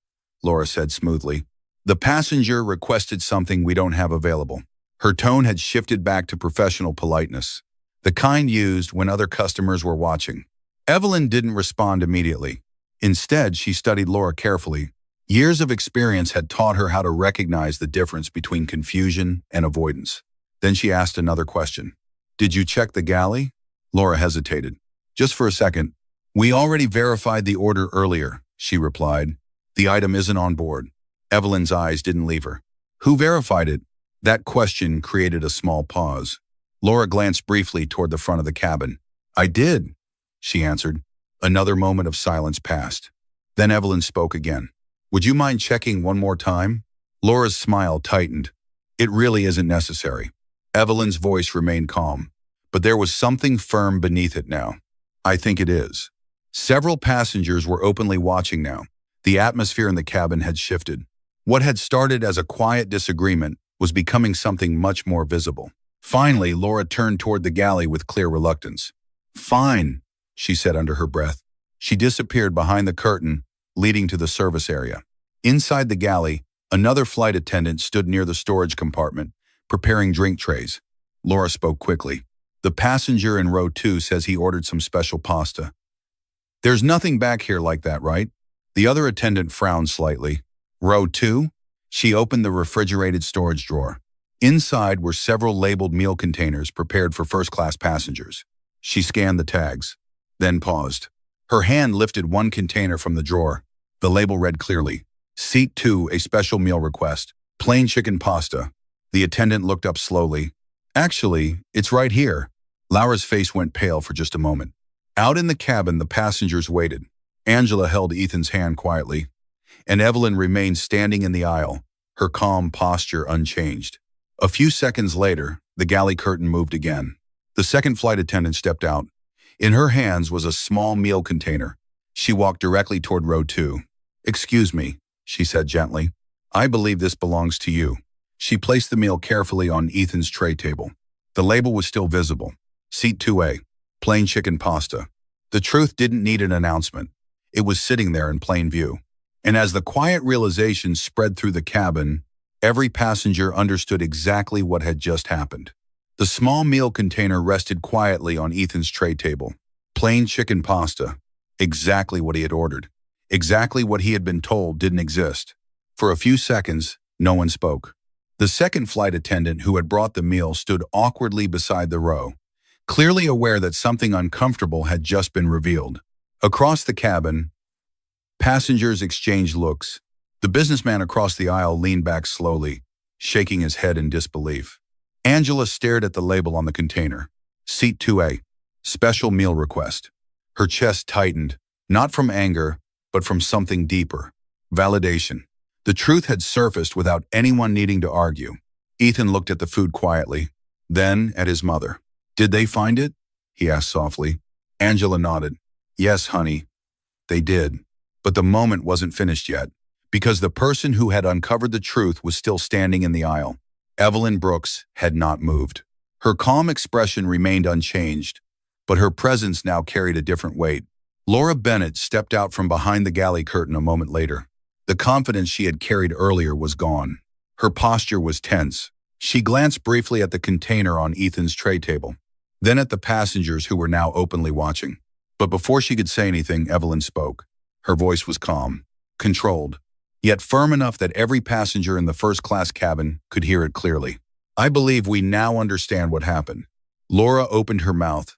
Laura said smoothly. "The passenger requested something we don't have available." Her tone had shifted back to professional politeness, the kind used when other customers were watching. Evelyn didn't respond immediately. Instead, she studied Laura carefully. Years of experience had taught her how to recognize the difference between confusion and avoidance. Then she asked another question. "Did you check the galley?" Laura hesitated. "Just for a second." "We already verified the order earlier," she replied. "The item isn't on board." Evelyn's eyes didn't leave her. "Who verified it?" That question created a small pause. Laura glanced briefly toward the front of the cabin. "I did," she answered. Another moment of silence passed. Then Evelyn spoke again. "Would you mind checking one more time?" Laura's smile tightened. "It really isn't necessary." Evelyn's voice remained calm, but there was something firm beneath it now. I think it is. Several passengers were openly watching now. The atmosphere in the cabin had shifted. What had started as a quiet disagreement was becoming something much more visible. Finally, Laura turned toward the galley with clear reluctance. "Fine," she said under her breath. She disappeared behind the curtain leading to the service area. Inside the galley, another flight attendant stood near the storage compartment, preparing drink trays. Laura spoke quickly. "The passenger in row 2 says he ordered some special pasta." "There's nothing back here like that, right?" The other attendant frowned slightly. "Row 2? She opened the refrigerated storage drawer. Inside were several labeled meal containers prepared for first-class passengers. She scanned the tags, then paused. Her hand lifted one container from the drawer. The label read clearly, "Seat 2, a special meal request, plain chicken pasta." The attendant looked up slowly. "Actually, it's right here." Laura's face went pale for just a moment. Out in the cabin, the passengers waited. Angela held Ethan's hand quietly, and Evelyn remained standing in the aisle, her calm posture unchanged. A few seconds later, the galley curtain moved again. The second flight attendant stepped out. In her hands was a small meal container. She walked directly toward row 2. "Excuse me," she said gently. "I believe this belongs to you." She placed the meal carefully on Ethan's tray table. The label was still visible. "Seat 2A, plain chicken pasta." The truth didn't need an announcement. It was sitting there in plain view. And as the quiet realization spread through the cabin, every passenger understood exactly what had just happened. The small meal container rested quietly on Ethan's tray table. Plain chicken pasta. Exactly what he had ordered. Exactly what he had been told didn't exist. For a few seconds, no one spoke. The second flight attendant who had brought the meal stood awkwardly beside the row, clearly aware that something uncomfortable had just been revealed. Across the cabin, passengers exchanged looks. The businessman across the aisle leaned back slowly, shaking his head in disbelief. Angela stared at the label on the container. "Seat 2A, special meal request." Her chest tightened, not from anger, but from something deeper. Validation. The truth had surfaced without anyone needing to argue. Ethan looked at the food quietly, then at his mother. "Did they find it?" he asked softly. Angela nodded. "Yes, honey, they did." But the moment wasn't finished yet, because the person who had uncovered the truth was still standing in the aisle. Evelyn Brooks had not moved. Her calm expression remained unchanged, but her presence now carried a different weight. Laura Bennett stepped out from behind the galley curtain a moment later. The confidence she had carried earlier was gone. Her posture was tense. She glanced briefly at the container on Ethan's tray table, then at the passengers who were now openly watching. But before she could say anything, Evelyn spoke. Her voice was calm, controlled, yet firm enough that every passenger in the first-class cabin could hear it clearly. "I believe we now understand what happened." Laura opened her mouth,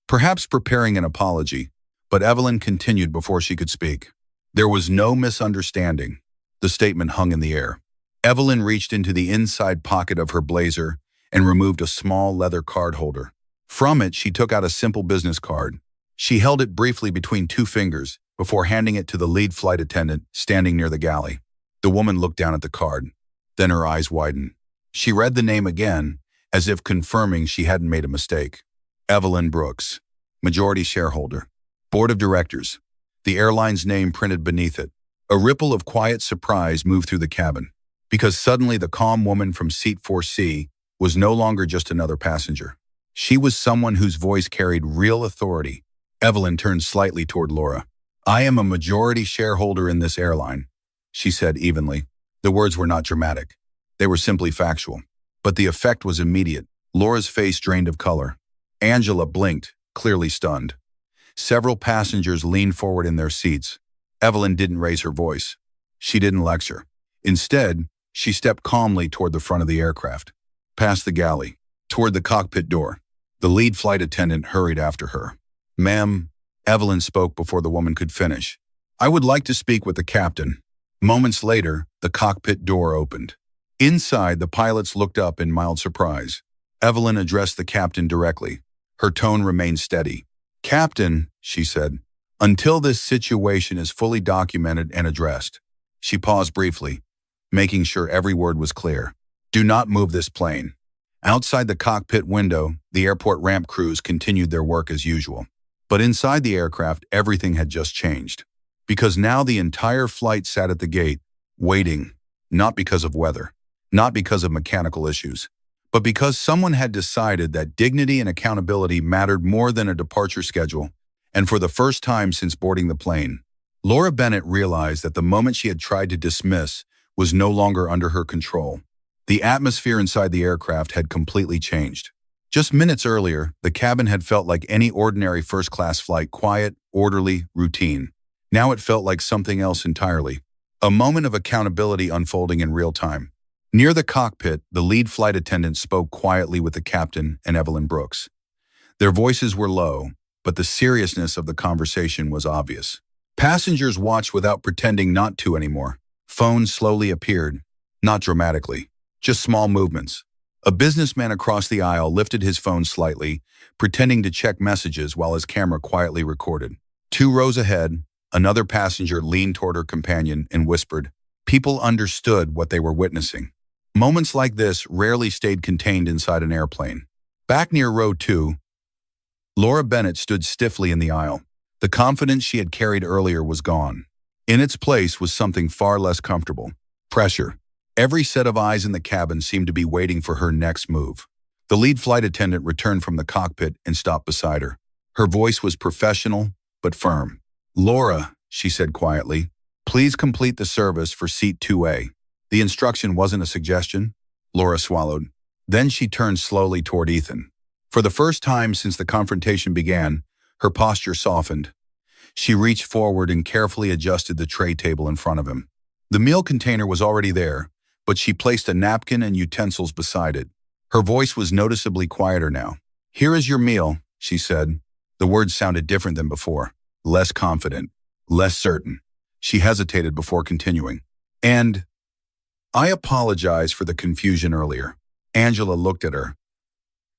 perhaps preparing an apology, but Evelyn continued before she could speak. "There was no misunderstanding." The statement hung in the air. Evelyn reached into the inside pocket of her blazer and removed a small leather card holder. From it, she took out a simple business card. She held it briefly between two fingers before handing it to the lead flight attendant standing near the galley. The woman looked down at the card. Then her eyes widened. She read the name again, as if confirming she hadn't made a mistake. Evelyn Brooks, majority shareholder. Board of Directors. The airline's name printed beneath it. A ripple of quiet surprise moved through the cabin, because suddenly the calm woman from seat 4C was no longer just another passenger. She was someone whose voice carried real authority. Evelyn turned slightly toward Laura. "I am a majority shareholder in this airline," she said evenly. The words were not dramatic. They were simply factual. But the effect was immediate. Laura's face drained of color. Angela blinked, clearly stunned. Several passengers leaned forward in their seats. Evelyn didn't raise her voice. She didn't lecture. Instead, she stepped calmly toward the front of the aircraft, past the galley, toward the cockpit door. The lead flight attendant hurried after her. "Ma'am," Evelyn spoke before the woman could finish. "I would like to speak with the captain." Moments later, the cockpit door opened. Inside, the pilots looked up in mild surprise. Evelyn addressed the captain directly. Her tone remained steady. "Captain," she said, "until this situation is fully documented and addressed." She paused briefly, making sure every word was clear. "Do not move this plane. Outside the cockpit window, the airport ramp crews continued their work as usual. But inside the aircraft, everything had just changed. Because now the entire flight sat at the gate, waiting, not because of weather, not because of mechanical issues, but because someone had decided that dignity and accountability mattered more than a departure schedule. And for the first time since boarding the plane, Laura Bennett realized that the moment she had tried to dismiss was no longer under her control. The atmosphere inside the aircraft had completely changed. Just minutes earlier, the cabin had felt like any ordinary first-class flight, quiet, orderly, routine. Now it felt like something else entirely. A moment of accountability unfolding in real time. Near the cockpit, the lead flight attendant spoke quietly with the captain and Evelyn Brooks. Their voices were low, but the seriousness of the conversation was obvious. Passengers watched without pretending not to anymore. Phones slowly appeared, not dramatically, just small movements. A businessman across the aisle lifted his phone slightly, pretending to check messages while his camera quietly recorded. 2 rows ahead, another passenger leaned toward her companion and whispered. People understood what they were witnessing. Moments like this rarely stayed contained inside an airplane. Back near row 2, Laura Bennett stood stiffly in the aisle. The confidence she had carried earlier was gone. In its place was something far less comfortable. Pressure. Every set of eyes in the cabin seemed to be waiting for her next move. The lead flight attendant returned from the cockpit and stopped beside her. Her voice was professional, but firm. "Laura," she said quietly, "please complete the service for seat 2A. The instruction wasn't a suggestion." Laura swallowed. Then she turned slowly toward Ethan. For the first time since the confrontation began, her posture softened. She reached forward and carefully adjusted the tray table in front of him. The meal container was already there, but she placed a napkin and utensils beside it. Her voice was noticeably quieter now. "Here is your meal," she said. The words sounded different than before, less confident, less certain. She hesitated before continuing. "And I apologize for the confusion earlier." Angela looked at her.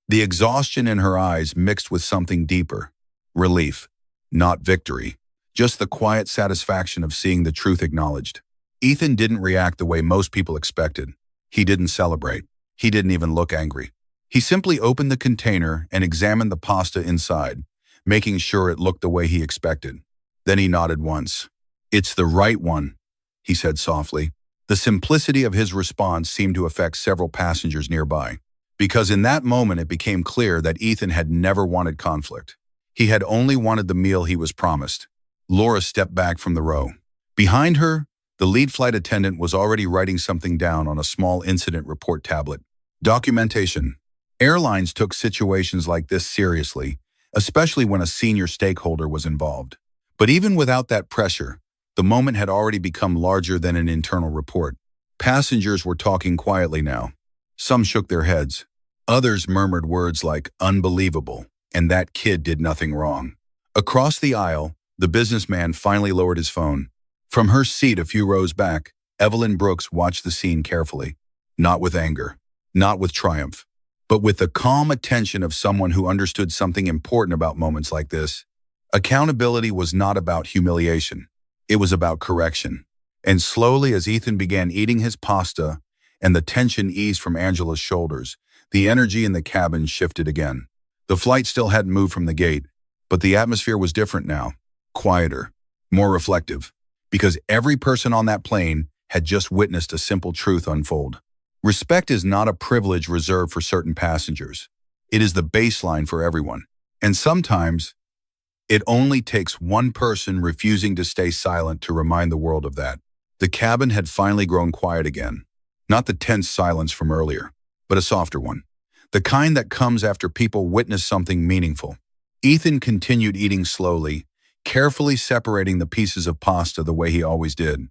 The exhaustion in her eyes mixed with something deeper. Relief, not victory. Just the quiet satisfaction of seeing the truth acknowledged. Ethan didn't react the way most people expected. He didn't celebrate. He didn't even look angry. He simply opened the container and examined the pasta inside, making sure it looked the way he expected. Then he nodded once. "It's the right one," he said softly. The simplicity of his response seemed to affect several passengers nearby, because in that moment it became clear that Ethan had never wanted conflict. He had only wanted the meal he was promised. Laura stepped back from the row. Behind her, the lead flight attendant was already writing something down on a small incident report tablet. Documentation. Airlines took situations like this seriously, especially when a senior stakeholder was involved. But even without that pressure, the moment had already become larger than an internal report. Passengers were talking quietly now. Some shook their heads. Others murmured words like "unbelievable" and "that kid did nothing wrong." Across the aisle, the businessman finally lowered his phone. From her seat a few rows back, Evelyn Brooks watched the scene carefully. Not with anger, not with triumph, but with the calm attention of someone who understood something important about moments like this. Accountability was not about humiliation. It was about correction. And slowly, as Ethan began eating his pasta and the tension eased from Angela's shoulders, the energy in the cabin shifted again. The flight still hadn't moved from the gate, but the atmosphere was different now, quieter, more reflective, because every person on that plane had just witnessed a simple truth unfold. Respect is not a privilege reserved for certain passengers. It is the baseline for everyone. And sometimes, it only takes one person refusing to stay silent to remind the world of that. The cabin had finally grown quiet again. Not the tense silence from earlier, but a softer one. The kind that comes after people witness something meaningful. Ethan continued eating slowly, carefully separating the pieces of pasta the way he always did.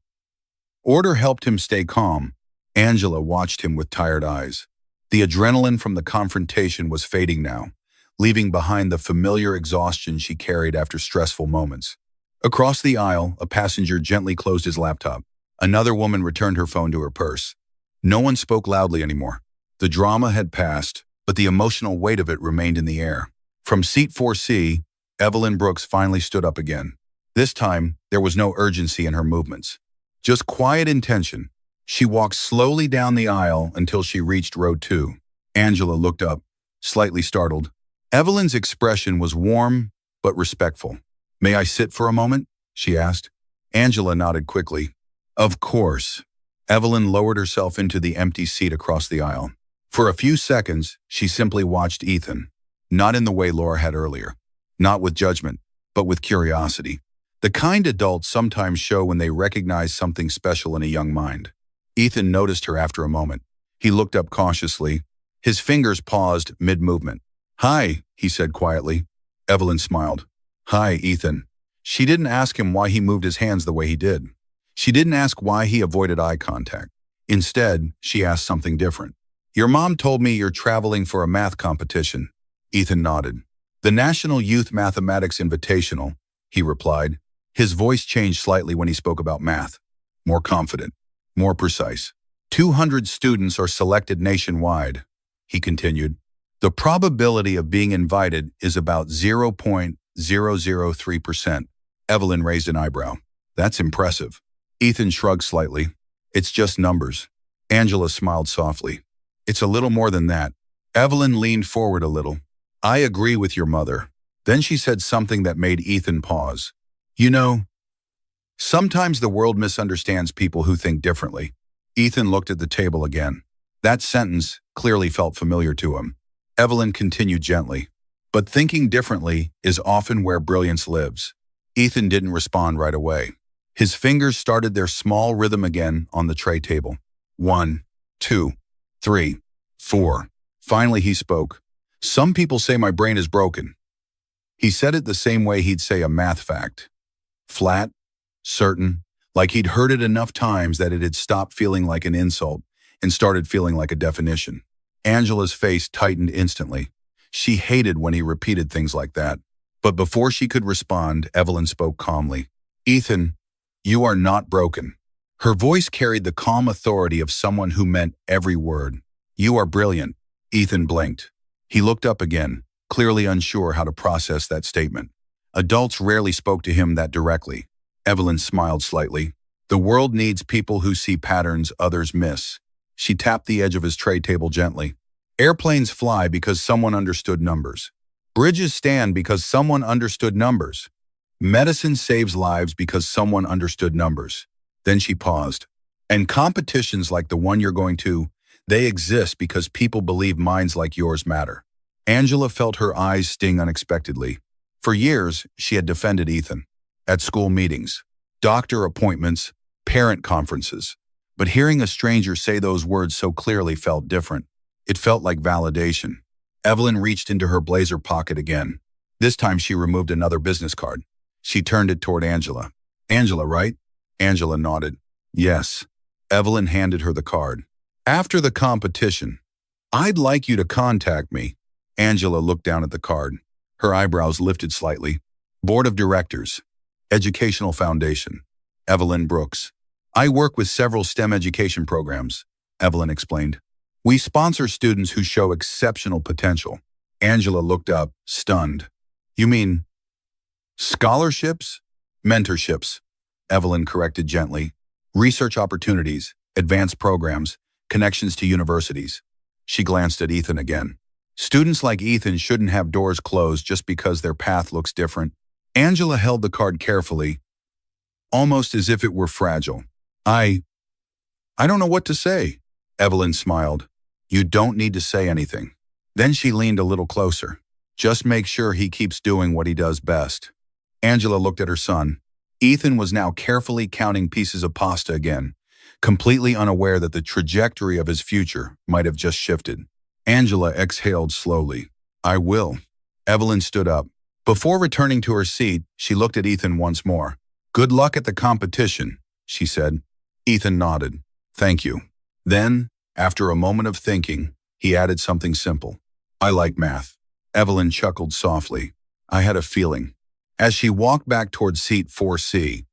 Order helped him stay calm. Angela watched him with tired eyes. The adrenaline from the confrontation was fading now, leaving behind the familiar exhaustion she carried after stressful moments. Across the aisle, a passenger gently closed his laptop. Another woman returned her phone to her purse. No one spoke loudly anymore. The drama had passed, but the emotional weight of it remained in the air. From seat 4C, Evelyn Brooks finally stood up again. This time, there was no urgency in her movements, just quiet intention. She walked slowly down the aisle until she reached row 2. Angela looked up, slightly startled. Evelyn's expression was warm but respectful. May I sit for a moment? She asked. Angela nodded quickly. Of course. Evelyn lowered herself into the empty seat across the aisle. For a few seconds, she simply watched Ethan, not in the way Laura had earlier, not with judgment, but with curiosity. The kind adults sometimes show when they recognize something special in a young mind. Ethan noticed her after a moment. He looked up cautiously. His fingers paused mid-movement. Hi, he said quietly. Evelyn smiled. Hi, Ethan. She didn't ask him why he moved his hands the way he did. She didn't ask why he avoided eye contact. Instead, she asked something different. Your mom told me you're traveling for a math competition. Ethan nodded. The National Youth Mathematics Invitational, he replied. His voice changed slightly when he spoke about math. More confident, more precise. 200 students are selected nationwide, he continued. The probability of being invited is about 0.003%. Evelyn raised an eyebrow. That's impressive. Ethan shrugged slightly. It's just numbers. Angela smiled softly. It's a little more than that. Evelyn leaned forward a little. I agree with your mother. Then she said something that made Ethan pause. You know, sometimes the world misunderstands people who think differently. Ethan looked at the table again. That sentence clearly felt familiar to him. Evelyn continued gently. But thinking differently is often where brilliance lives. Ethan didn't respond right away. His fingers started their small rhythm again on the tray table. 1, 2, 3, 4. Finally he spoke. Some people say my brain is broken. He said it the same way he'd say a math fact. Flat, certain, like he'd heard it enough times that it had stopped feeling like an insult and started feeling like a definition. Angela's face tightened instantly. She hated when he repeated things like that. But before she could respond, Evelyn spoke calmly. Ethan, you are not broken. Her voice carried the calm authority of someone who meant every word. You are brilliant. Ethan blinked. He looked up again, clearly unsure how to process that statement. Adults rarely spoke to him that directly. Evelyn smiled slightly. The world needs people who see patterns others miss. She tapped the edge of his tray table gently. Airplanes fly because someone understood numbers. Bridges stand because someone understood numbers. Medicine saves lives because someone understood numbers. Then she paused. And competitions like the one you're going to, they exist because people believe minds like yours matter. Angela felt her eyes sting unexpectedly. For years, she had defended Ethan. At school meetings, doctor appointments, parent conferences. But hearing a stranger say those words so clearly felt different. It felt like validation. Evelyn reached into her blazer pocket again. This time she removed another business card. She turned it toward Angela. Angela, right? Angela nodded. Yes. Evelyn handed her the card. After the competition, I'd like you to contact me. Angela looked down at the card. Her eyebrows lifted slightly. Board of Directors. Educational Foundation. Evelyn Brooks. I work with several STEM education programs, Evelyn explained. We sponsor students who show exceptional potential. Angela looked up, stunned. You mean scholarships? Mentorships, Evelyn corrected gently. Research opportunities, advanced programs, connections to universities. She glanced at Ethan again. Students like Ethan shouldn't have doors closed just because their path looks different. Angela held the card carefully, almost as if it were fragile. I don't know what to say. Evelyn smiled. You don't need to say anything. Then she leaned a little closer. Just make sure he keeps doing what he does best. Angela looked at her son. Ethan was now carefully counting pieces of pasta again, completely unaware that the trajectory of his future might have just shifted. Angela exhaled slowly. I will. Evelyn stood up. Before returning to her seat, she looked at Ethan once more. Good luck at the competition, she said. Ethan nodded. Thank you. Then, after a moment of thinking, he added something simple. I like math. Evelyn chuckled softly. I had a feeling. As she walked back toward seat 4C,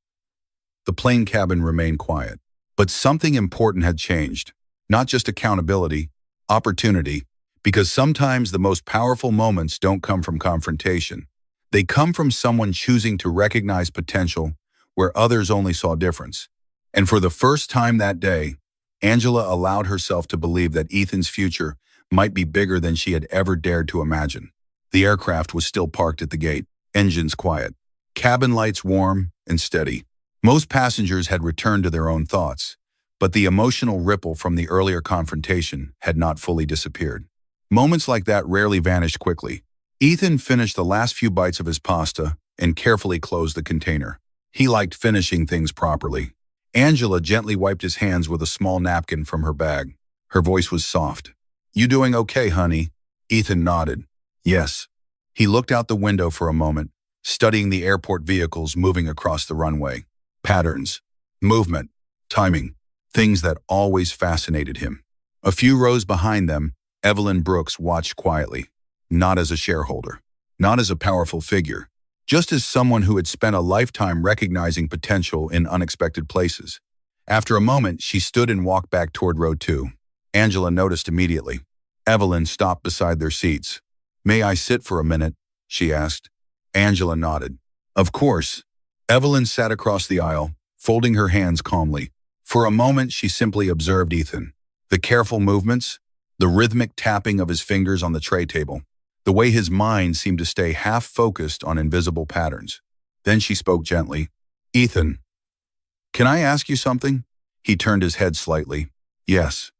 the plane cabin remained quiet. But something important had changed. Not just accountability, opportunity, because sometimes the most powerful moments don't come from confrontation. They come from someone choosing to recognize potential where others only saw difference. And for the first time that day, Angela allowed herself to believe that Ethan's future might be bigger than she had ever dared to imagine. The aircraft was still parked at the gate, engines quiet, cabin lights warm and steady. Most passengers had returned to their own thoughts, but the emotional ripple from the earlier confrontation had not fully disappeared. Moments like that rarely vanished quickly. Ethan finished the last few bites of his pasta and carefully closed the container. He liked finishing things properly. Angela gently wiped his hands with a small napkin from her bag. Her voice was soft. "You doing okay, honey?" Ethan nodded. "Yes." He looked out the window for a moment, studying the airport vehicles moving across the runway. Patterns, movement, timing, things that always fascinated him. A few rows behind them, Evelyn Brooks watched quietly, not as a shareholder, not as a powerful figure, just as someone who had spent a lifetime recognizing potential in unexpected places. After a moment, she stood and walked back toward row 2. Angela noticed immediately. Evelyn stopped beside their seats. "May I sit for a minute?" she asked. Angela nodded. "Of course." Evelyn sat across the aisle, folding her hands calmly. For a moment, she simply observed Ethan. The careful movements, the rhythmic tapping of his fingers on the tray table, the way his mind seemed to stay half-focused on invisible patterns. Then she spoke gently. "Ethan, can I ask you something?" He turned his head slightly. "Yes."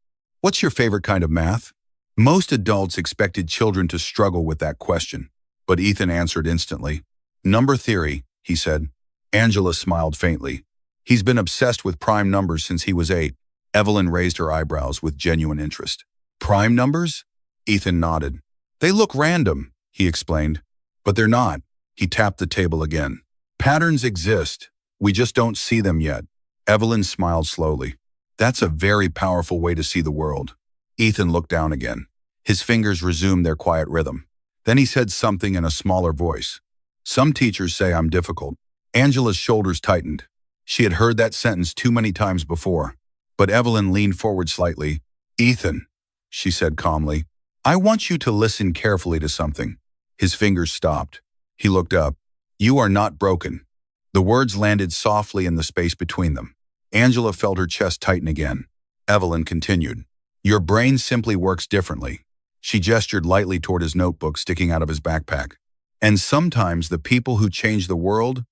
"What's your favorite kind of math?" Most adults expected children to struggle with that question, but Ethan answered instantly. "Number theory," he said. Angela smiled faintly. "He's been obsessed with prime numbers since he was 8. Evelyn raised her eyebrows with genuine interest. "Prime numbers?" Ethan nodded. "They look random," he explained. "But they're not." He tapped the table again. "Patterns exist. We just don't see them yet." Evelyn smiled slowly. "That's a very powerful way to see the world." Ethan looked down again. His fingers resumed their quiet rhythm. Then he said something in a smaller voice. "Some teachers say I'm difficult." Angela's shoulders tightened. She had heard that sentence too many times before. But Evelyn leaned forward slightly. "Ethan," she said calmly, "I want you to listen carefully to something." His fingers stopped. He looked up. "You are not broken." The words landed softly in the space between them. Angela felt her chest tighten again. Evelyn continued. "Your brain simply works differently." She gestured lightly toward his notebook sticking out of his backpack. "And sometimes the people who change the world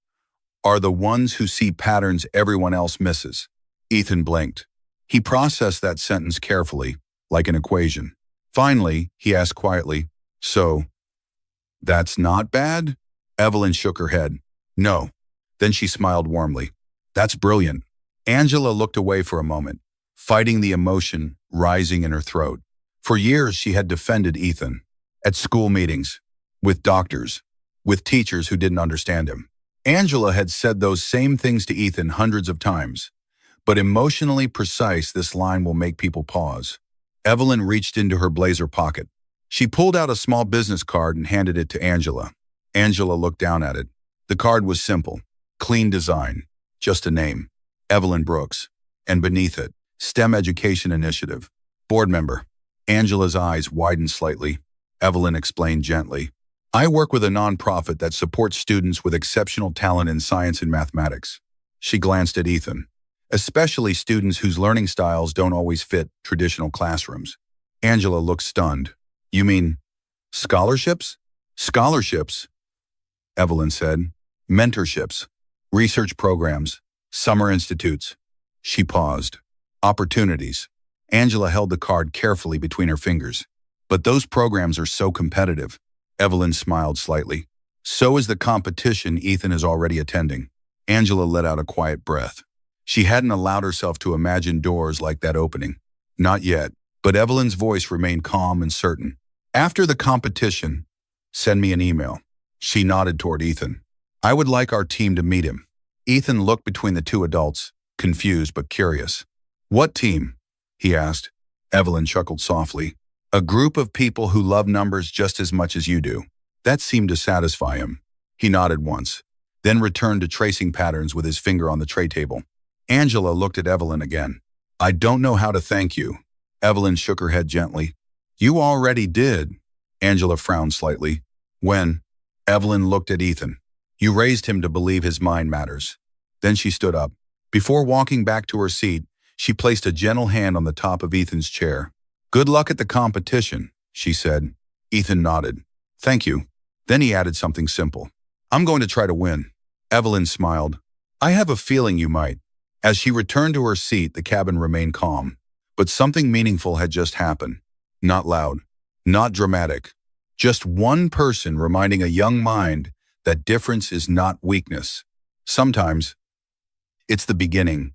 are the ones who see patterns everyone else misses." Ethan blinked. He processed that sentence carefully, like an equation. Finally, he asked quietly, "So, that's not bad?" Evelyn shook her head. "No." Then she smiled warmly. "That's brilliant." Angela looked away for a moment, fighting the emotion rising in her throat. For years, she had defended Ethan. At school meetings, with doctors, with teachers who didn't understand him. Angela had said those same things to Ethan hundreds of times. But emotionally precise, this line will make people pause. Evelyn reached into her blazer pocket. She pulled out a small business card and handed it to Angela. Angela looked down at it. The card was simple, clean design, just a name, Evelyn Brooks, and beneath it, STEM Education Initiative, board member. Angela's eyes widened slightly. Evelyn explained gently, "I work with a nonprofit that supports students with exceptional talent in science and mathematics." She glanced at Ethan. "Especially students whose learning styles don't always fit traditional classrooms." Angela looked stunned. "You mean scholarships?" "Scholarships," Evelyn said. "Mentorships, research programs, summer institutes." She paused. "Opportunities." Angela held the card carefully between her fingers. "But those programs are so competitive." Evelyn smiled slightly. "So is the competition Ethan is already attending." Angela let out a quiet breath. She hadn't allowed herself to imagine doors like that opening. Not yet, but Evelyn's voice remained calm and certain. "After the competition, send me an email." She nodded toward Ethan. "I would like our team to meet him." Ethan looked between the two adults, confused but curious. "What team?" he asked. Evelyn chuckled softly. "A group of people who love numbers just as much as you do." That seemed to satisfy him. He nodded once, then returned to tracing patterns with his finger on the tray table. Angela looked at Evelyn again. "I don't know how to thank you." Evelyn shook her head gently. "You already did." Angela frowned slightly. "When?" Evelyn looked at Ethan. "You raised him to believe his mind matters." Then she stood up. Before walking back to her seat, she placed a gentle hand on the top of Ethan's chair. Good luck at the competition, she said. Ethan nodded. Thank you. Then he added something simple. I'm going to try to win. Evelyn smiled. I have a feeling you might. As she returned to her seat, the cabin remained calm. But something meaningful had just happened. Not loud, not dramatic. Just one person reminding a young mind that difference is not weakness. Sometimes, it's the beginning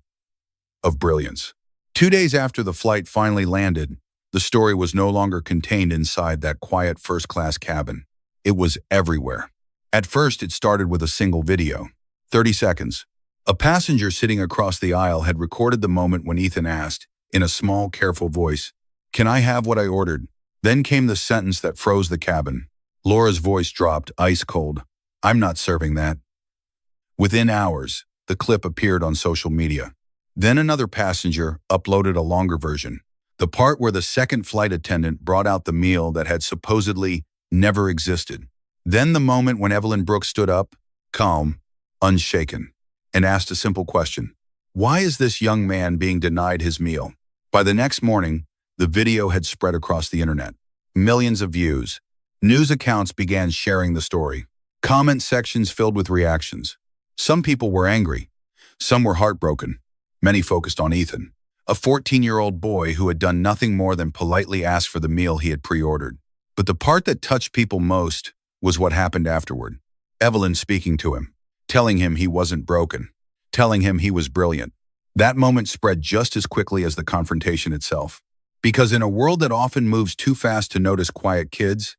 of brilliance. 2 days after the flight finally landed, the story was no longer contained inside that quiet first-class cabin. It was everywhere. At first, it started with a single video. 30 seconds. A passenger sitting across the aisle had recorded the moment when Ethan asked, in a small, careful voice, "Can I have what I ordered?" Then came the sentence that froze the cabin. Laura's voice dropped, ice cold. "I'm not serving that." Within hours, the clip appeared on social media. Then another passenger uploaded a longer version, the part where the second flight attendant brought out the meal that had supposedly never existed. Then the moment when Evelyn Brooks stood up, calm, unshaken, and asked a simple question. Why is this young man being denied his meal? By the next morning, the video had spread across the internet. Millions of views. News accounts began sharing the story. Comment sections filled with reactions. Some people were angry. Some were heartbroken. Many focused on Ethan, a 14-year-old boy who had done nothing more than politely ask for the meal he had pre-ordered. But the part that touched people most was what happened afterward. Evelyn speaking to him, telling him he wasn't broken, telling him he was brilliant. That moment spread just as quickly as the confrontation itself. Because in a world that often moves too fast to notice quiet kids,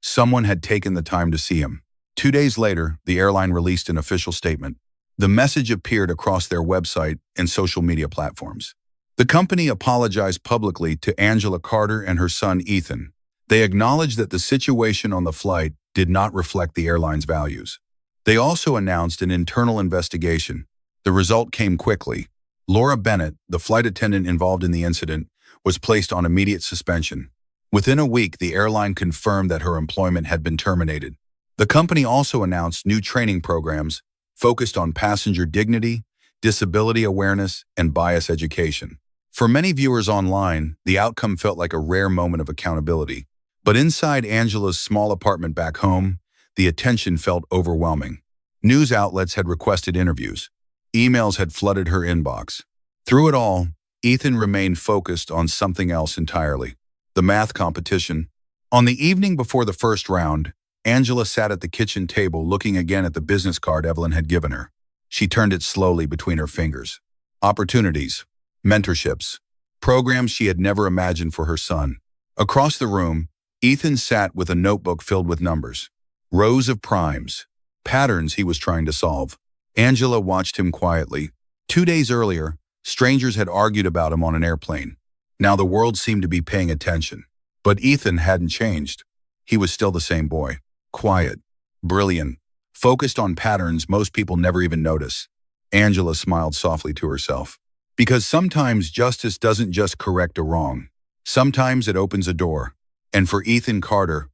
someone had taken the time to see him. 2 days later, the airline released an official statement. The message appeared across their website and social media platforms. The company apologized publicly to Angela Carter and her son Ethan. They acknowledged that the situation on the flight did not reflect the airline's values. They also announced an internal investigation. The result came quickly. Laura Bennett, the flight attendant involved in the incident, was placed on immediate suspension. Within a week, the airline confirmed that her employment had been terminated. The company also announced new training programs focused on passenger dignity, disability awareness, and bias education. For many viewers online, the outcome felt like a rare moment of accountability. But inside Angela's small apartment back home, the attention felt overwhelming. News outlets had requested interviews. Emails had flooded her inbox. Through it all, Ethan remained focused on something else entirely, the math competition. On the evening before the first round, Angela sat at the kitchen table looking again at the business card Evelyn had given her. She turned it slowly between her fingers. Opportunities, mentorships, programs she had never imagined for her son. Across the room, Ethan sat with a notebook filled with numbers, rows of primes, patterns he was trying to solve. Angela watched him quietly. 2 days earlier, strangers had argued about him on an airplane. Now the world seemed to be paying attention. But Ethan hadn't changed. He was still the same boy. Quiet, brilliant, focused on patterns most people never even notice. Angela smiled softly to herself. Because sometimes justice doesn't just correct a wrong. Sometimes it opens a door. And for Ethan Carter,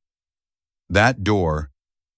that door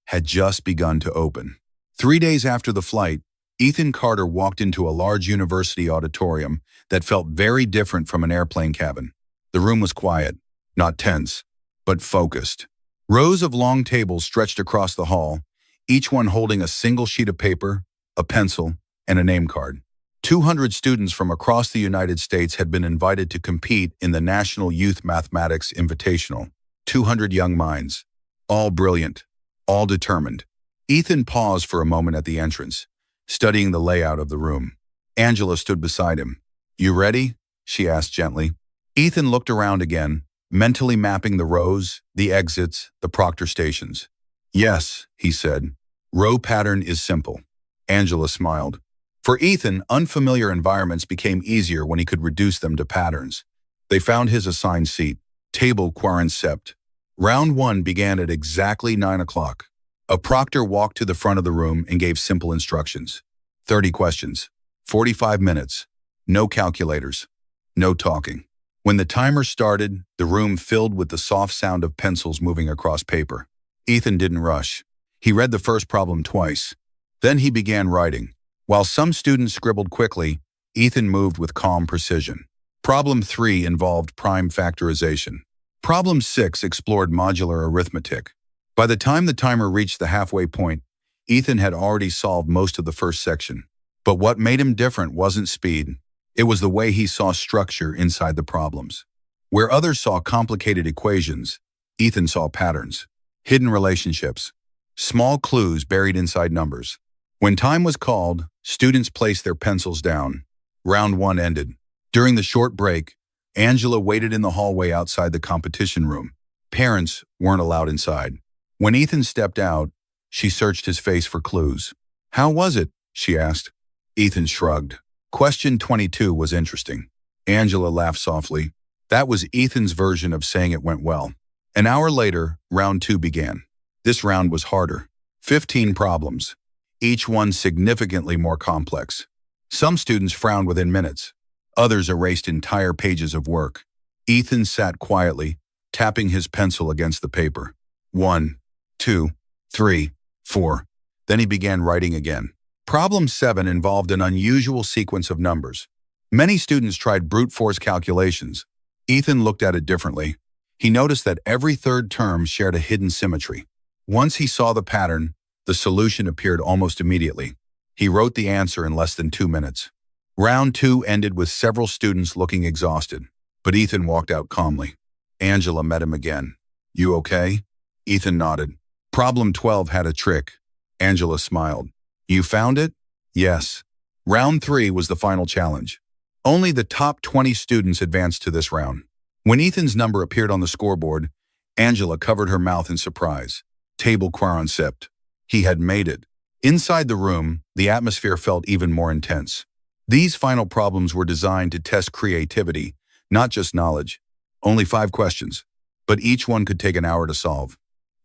had just begun to open. 3 days after the flight, Ethan Carter walked into a large university auditorium that felt very different from an airplane cabin. The room was quiet, not tense, but focused. Rows of long tables stretched across the hall, each one holding a single sheet of paper, a pencil, and a name card. 200 students from across the United States had been invited to compete in the National Youth Mathematics Invitational. 200 young minds, all brilliant, all determined. Ethan paused for a moment at the entrance, studying the layout of the room. Angela stood beside him. "You ready?" she asked gently. Ethan looked around again, mentally mapping the rows, the exits, the proctor stations. "Yes," he said. "Row pattern is simple." Angela smiled. For Ethan, unfamiliar environments became easier when he could reduce them to patterns. They found his assigned seat, table quarancept. Round 1 began at exactly 9 o'clock. A proctor walked to the front of the room and gave simple instructions. 30 questions, 45 minutes, no calculators, no talking. When the timer started, the room filled with the soft sound of pencils moving across paper. Ethan didn't rush. He read the first problem twice. Then he began writing. While some students scribbled quickly, Ethan moved with calm precision. Problem 3 involved prime factorization. Problem 6 explored modular arithmetic. By the time the timer reached the halfway point, Ethan had already solved most of the first section. But what made him different wasn't speed. It was the way he saw structure inside the problems. Where others saw complicated equations, Ethan saw patterns, hidden relationships, small clues buried inside numbers. When time was called, students placed their pencils down. Round 1 ended. During the short break, Angela waited in the hallway outside the competition room. Parents weren't allowed inside. When Ethan stepped out, she searched his face for clues. "How was it?" she asked. Ethan shrugged. Question 22 was interesting. Angela laughed softly. That was Ethan's version of saying it went well. An hour later, round 2 began. This round was harder. 15 problems, each one significantly more complex. Some students frowned within minutes. Others erased entire pages of work. Ethan sat quietly, tapping his pencil against the paper. 1, 2, 3, 4. Then he began writing again. Problem 7 involved an unusual sequence of numbers. Many students tried brute force calculations. Ethan looked at it differently. He noticed that every third term shared a hidden symmetry. Once he saw the pattern, the solution appeared almost immediately. He wrote the answer in less than 2 minutes. Round 2 ended with several students looking exhausted, but Ethan walked out calmly. Angela met him again. "You okay?" Ethan nodded. Problem 12 had a trick. Angela smiled. "You found it?" "Yes." Round 3 was the final challenge. Only the top 20 students advanced to this round. When Ethan's number appeared on the scoreboard, Angela covered her mouth in surprise. Table quarancept. He had made it. Inside the room, the atmosphere felt even more intense. These final problems were designed to test creativity, not just knowledge. Only 5 questions, but each one could take an hour to solve.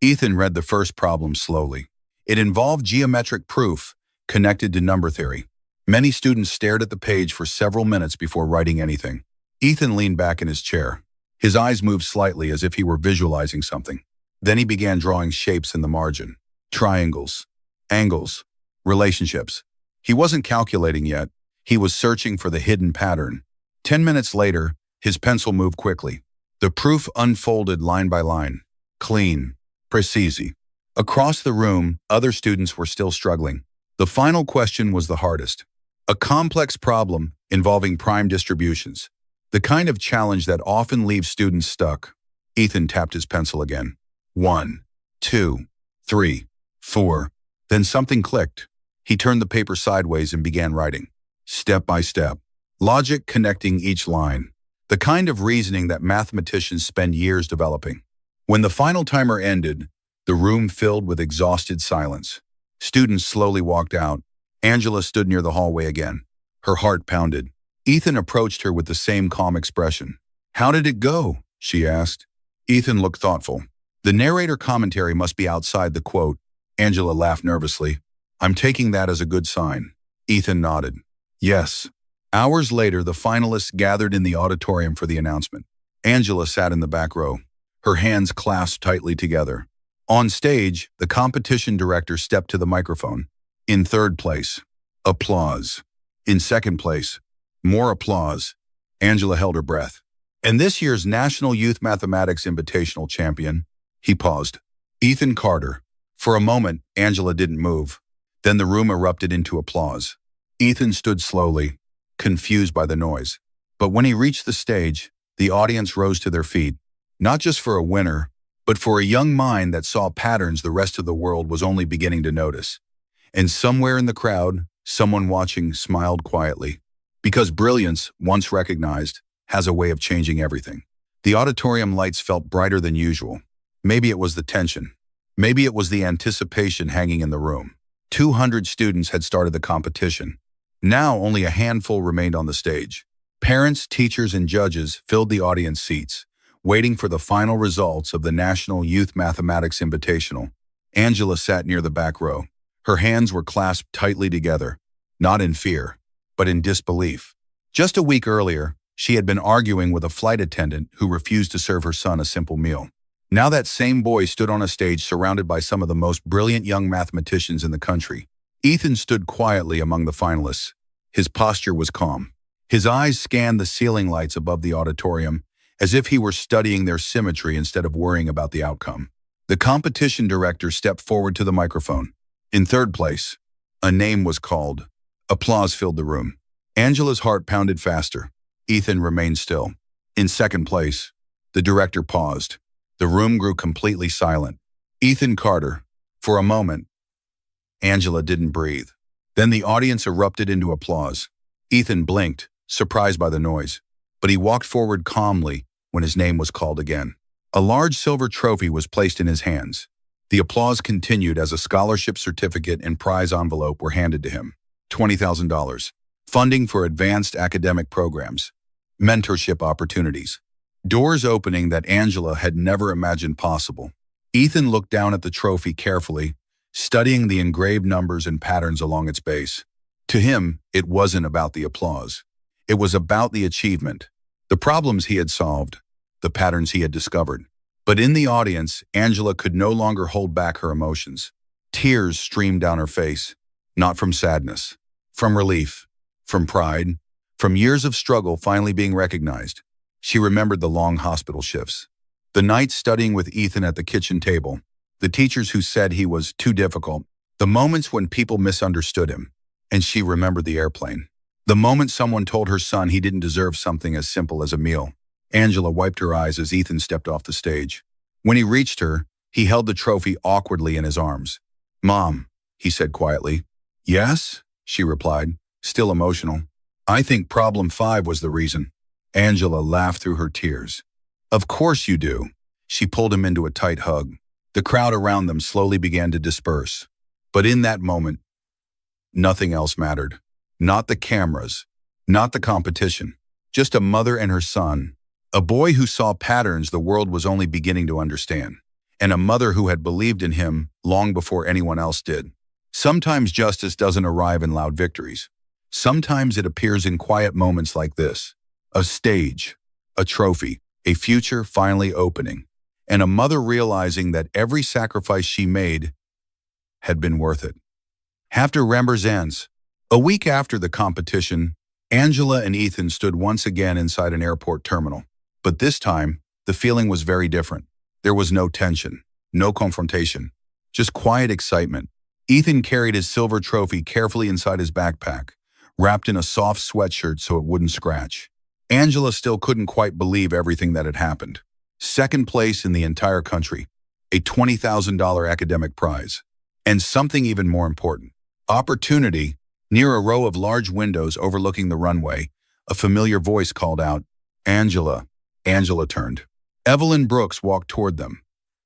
Ethan read the first problem slowly. It involved geometric proof connected to number theory. Many students stared at the page for several minutes before writing anything. Ethan leaned back in his chair. His eyes moved slightly as if he were visualizing something. Then he began drawing shapes in the margin. Triangles, angles, relationships. He wasn't calculating yet. He was searching for the hidden pattern. 10 minutes later, his pencil moved quickly. The proof unfolded line by line. Clean, precise. Across the room, other students were still struggling. The final question was the hardest. A complex problem involving prime distributions. The kind of challenge that often leaves students stuck. Ethan tapped his pencil again. 1, 2, 3, 4. Then something clicked. He turned the paper sideways and began writing. Step by step. Logic connecting each line. The kind of reasoning that mathematicians spend years developing. When the final timer ended, the room filled with exhausted silence. Students slowly walked out. Angela stood near the hallway again. Her heart pounded. Ethan approached her with the same calm expression. "How did it go?" she asked. Ethan looked thoughtful. "The narrator commentary must be outside the quote." Angela laughed nervously. "I'm taking that as a good sign." Ethan nodded. "Yes." Hours later, the finalists gathered in the auditorium for the announcement. Angela sat in the back row, her hands clasped tightly together. On stage, the competition director stepped to the microphone. In third place, applause. In second place, more applause. Angela held her breath. And this year's National Youth Mathematics Invitational champion, he paused. Ethan Carter. For a moment, Angela didn't move. Then the room erupted into applause. Ethan stood slowly, confused by the noise. But when he reached the stage, the audience rose to their feet, not just for a winner, but for a young mind that saw patterns the rest of the world was only beginning to notice. And somewhere in the crowd, someone watching smiled quietly. Because brilliance, once recognized, has a way of changing everything. The auditorium lights felt brighter than usual. Maybe it was the tension. Maybe it was the anticipation hanging in the room. 200 students had started the competition. Now only a handful remained on the stage. Parents, teachers, and judges filled the audience seats, waiting for the final results of the National Youth Mathematics Invitational. Angela sat near the back row. Her hands were clasped tightly together, not in fear, but in disbelief. Just a week earlier, she had been arguing with a flight attendant who refused to serve her son a simple meal. Now that same boy stood on a stage surrounded by some of the most brilliant young mathematicians in the country. Ethan stood quietly among the finalists. His posture was calm. His eyes scanned the ceiling lights above the auditorium, as if he were studying their symmetry instead of worrying about the outcome. The competition director stepped forward to the microphone. In third place, a name was called. Applause filled the room. Angela's heart pounded faster. Ethan remained still. In second place, the director paused. The room grew completely silent. Ethan Carter. For a moment, Angela didn't breathe. Then the audience erupted into applause. Ethan blinked, surprised by the noise, but he walked forward calmly when his name was called again. A large silver trophy was placed in his hands. The applause continued as a scholarship certificate and prize envelope were handed to him. $20,000. Funding for advanced academic programs. Mentorship opportunities. Doors opening that Angela had never imagined possible. Ethan looked down at the trophy carefully, studying the engraved numbers and patterns along its base. To him, it wasn't about the applause. It was about the achievement, the problems he had solved, the patterns he had discovered. But in the audience, Angela could no longer hold back her emotions. Tears streamed down her face, not from sadness, from relief, from pride, from years of struggle finally being recognized. She remembered the long hospital shifts, the nights studying with Ethan at the kitchen table, the teachers who said he was too difficult, the moments when people misunderstood him, and she remembered the airplane. The moment someone told her son he didn't deserve something as simple as a meal. Angela wiped her eyes as Ethan stepped off the stage. When he reached her, he held the trophy awkwardly in his arms. "Mom," he said quietly. "Yes?" she replied, still emotional. "I think problem 5 was the reason." Angela laughed through her tears. "Of course you do." She pulled him into a tight hug. The crowd around them slowly began to disperse. But in that moment, nothing else mattered. Not the cameras, not the competition, just a mother and her son, a boy who saw patterns the world was only beginning to understand, and a mother who had believed in him long before anyone else did. Sometimes justice doesn't arrive in loud victories. Sometimes it appears in quiet moments like this. A stage, a trophy, a future finally opening, and a mother realizing that every sacrifice she made had been worth it. After Ramburzans, a week after the competition, Angela and Ethan stood once again inside an airport terminal. But this time, the feeling was very different. There was no tension, no confrontation, just quiet excitement. Ethan carried his silver trophy carefully inside his backpack, wrapped in a soft sweatshirt so it wouldn't scratch. Angela still couldn't quite believe everything that had happened. Second place in the entire country, a $20,000 academic prize, and something even more important, opportunity. Near a row of large windows overlooking the runway, a familiar voice called out, "Angela." Angela turned. Evelyn Brooks walked toward them,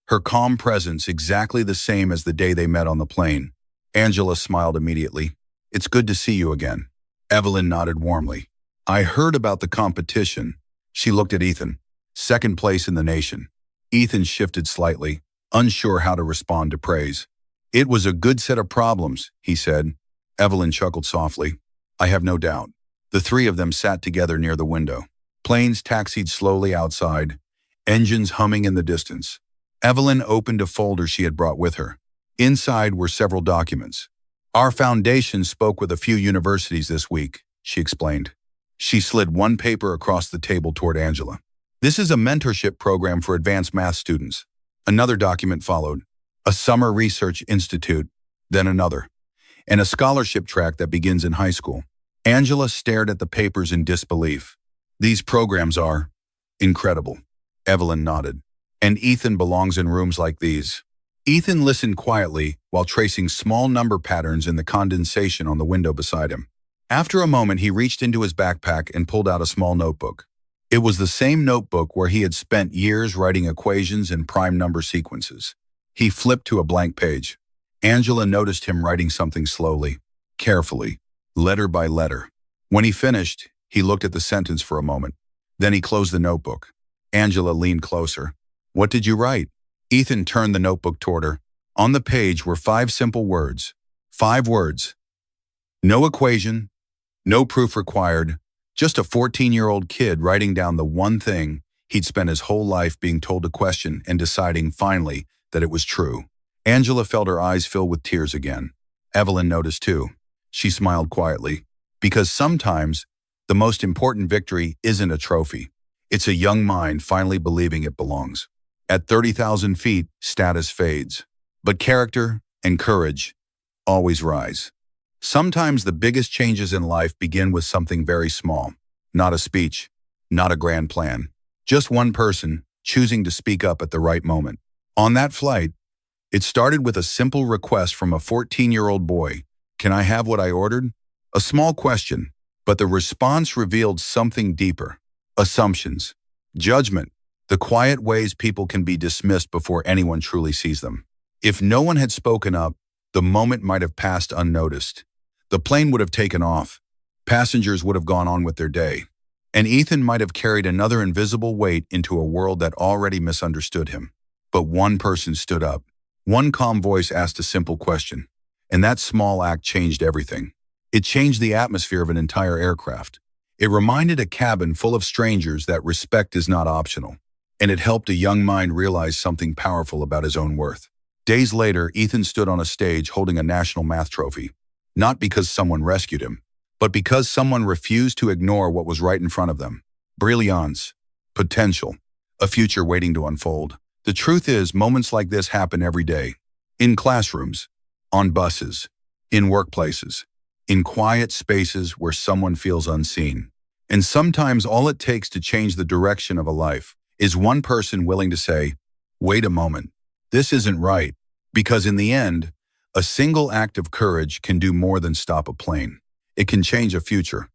her calm presence exactly the same as the day they met on the plane. Angela smiled immediately. "It's good to see you again." Evelyn nodded warmly. "I heard about the competition." She looked at Ethan. Second place in the nation. Ethan shifted slightly, unsure how to respond to praise. "It was a good set of problems," he said. Evelyn chuckled softly. "I have no doubt." The three of them sat together near the window. Planes taxied slowly outside, engines humming in the distance. Evelyn opened a folder she had brought with her. Inside were several documents. "Our foundation spoke with a few universities this week," she explained. She slid one paper across the table toward Angela. "This is a mentorship program for advanced math students." Another document followed. "A summer research institute," then another, and a scholarship track that begins in high school. Angela stared at the papers in disbelief. "These programs are incredible." Evelyn nodded. "And Ethan belongs in rooms like these." Ethan listened quietly while tracing small number patterns in the condensation on the window beside him. After a moment, he reached into his backpack and pulled out a small notebook. It was the same notebook where he had spent years writing equations and prime number sequences. He flipped to a blank page. Angela noticed him writing something slowly, carefully, letter by letter. When he finished, he looked at the sentence for a moment. Then he closed the notebook. Angela leaned closer. "What did you write?" Ethan turned the notebook toward her. On the page were 5 simple words. 5 words. No equation, no proof required, just a 14-year-old kid writing down the one thing he'd spent his whole life being told to question and deciding finally that it was true. Angela felt her eyes fill with tears again. Evelyn noticed too. She smiled quietly. Because sometimes The most important victory isn't a trophy. It's a young mind finally believing it belongs. At 30,000 feet, status fades. But character and courage always rise. Sometimes the biggest changes in life begin with something very small. Not a speech, not a grand plan. Just one person choosing to speak up at the right moment. On that flight, it started with a simple request from a 14-year-old boy. Can I have what I ordered? A small question, but the response revealed something deeper. Assumptions, judgment, the quiet ways people can be dismissed before anyone truly sees them. If no one had spoken up, the moment might have passed unnoticed. The plane would have taken off. Passengers would have gone on with their day. And Ethan might have carried another invisible weight into a world that already misunderstood him. But one person stood up. One calm voice asked a simple question. And that small act changed everything. It changed the atmosphere of an entire aircraft. It reminded a cabin full of strangers that respect is not optional. And it helped a young mind realize something powerful about his own worth. Days later, Ethan stood on a stage holding a national math trophy. Not because someone rescued him, but because someone refused to ignore what was right in front of them. Brilliance, potential, a future waiting to unfold. The truth is, moments like this happen every day. In classrooms, on buses, in workplaces, in quiet spaces where someone feels unseen. And sometimes all it takes to change the direction of a life is one person willing to say, wait a moment, this isn't right. Because in the end, a single act of courage can do more than stop a plane. It can change a future.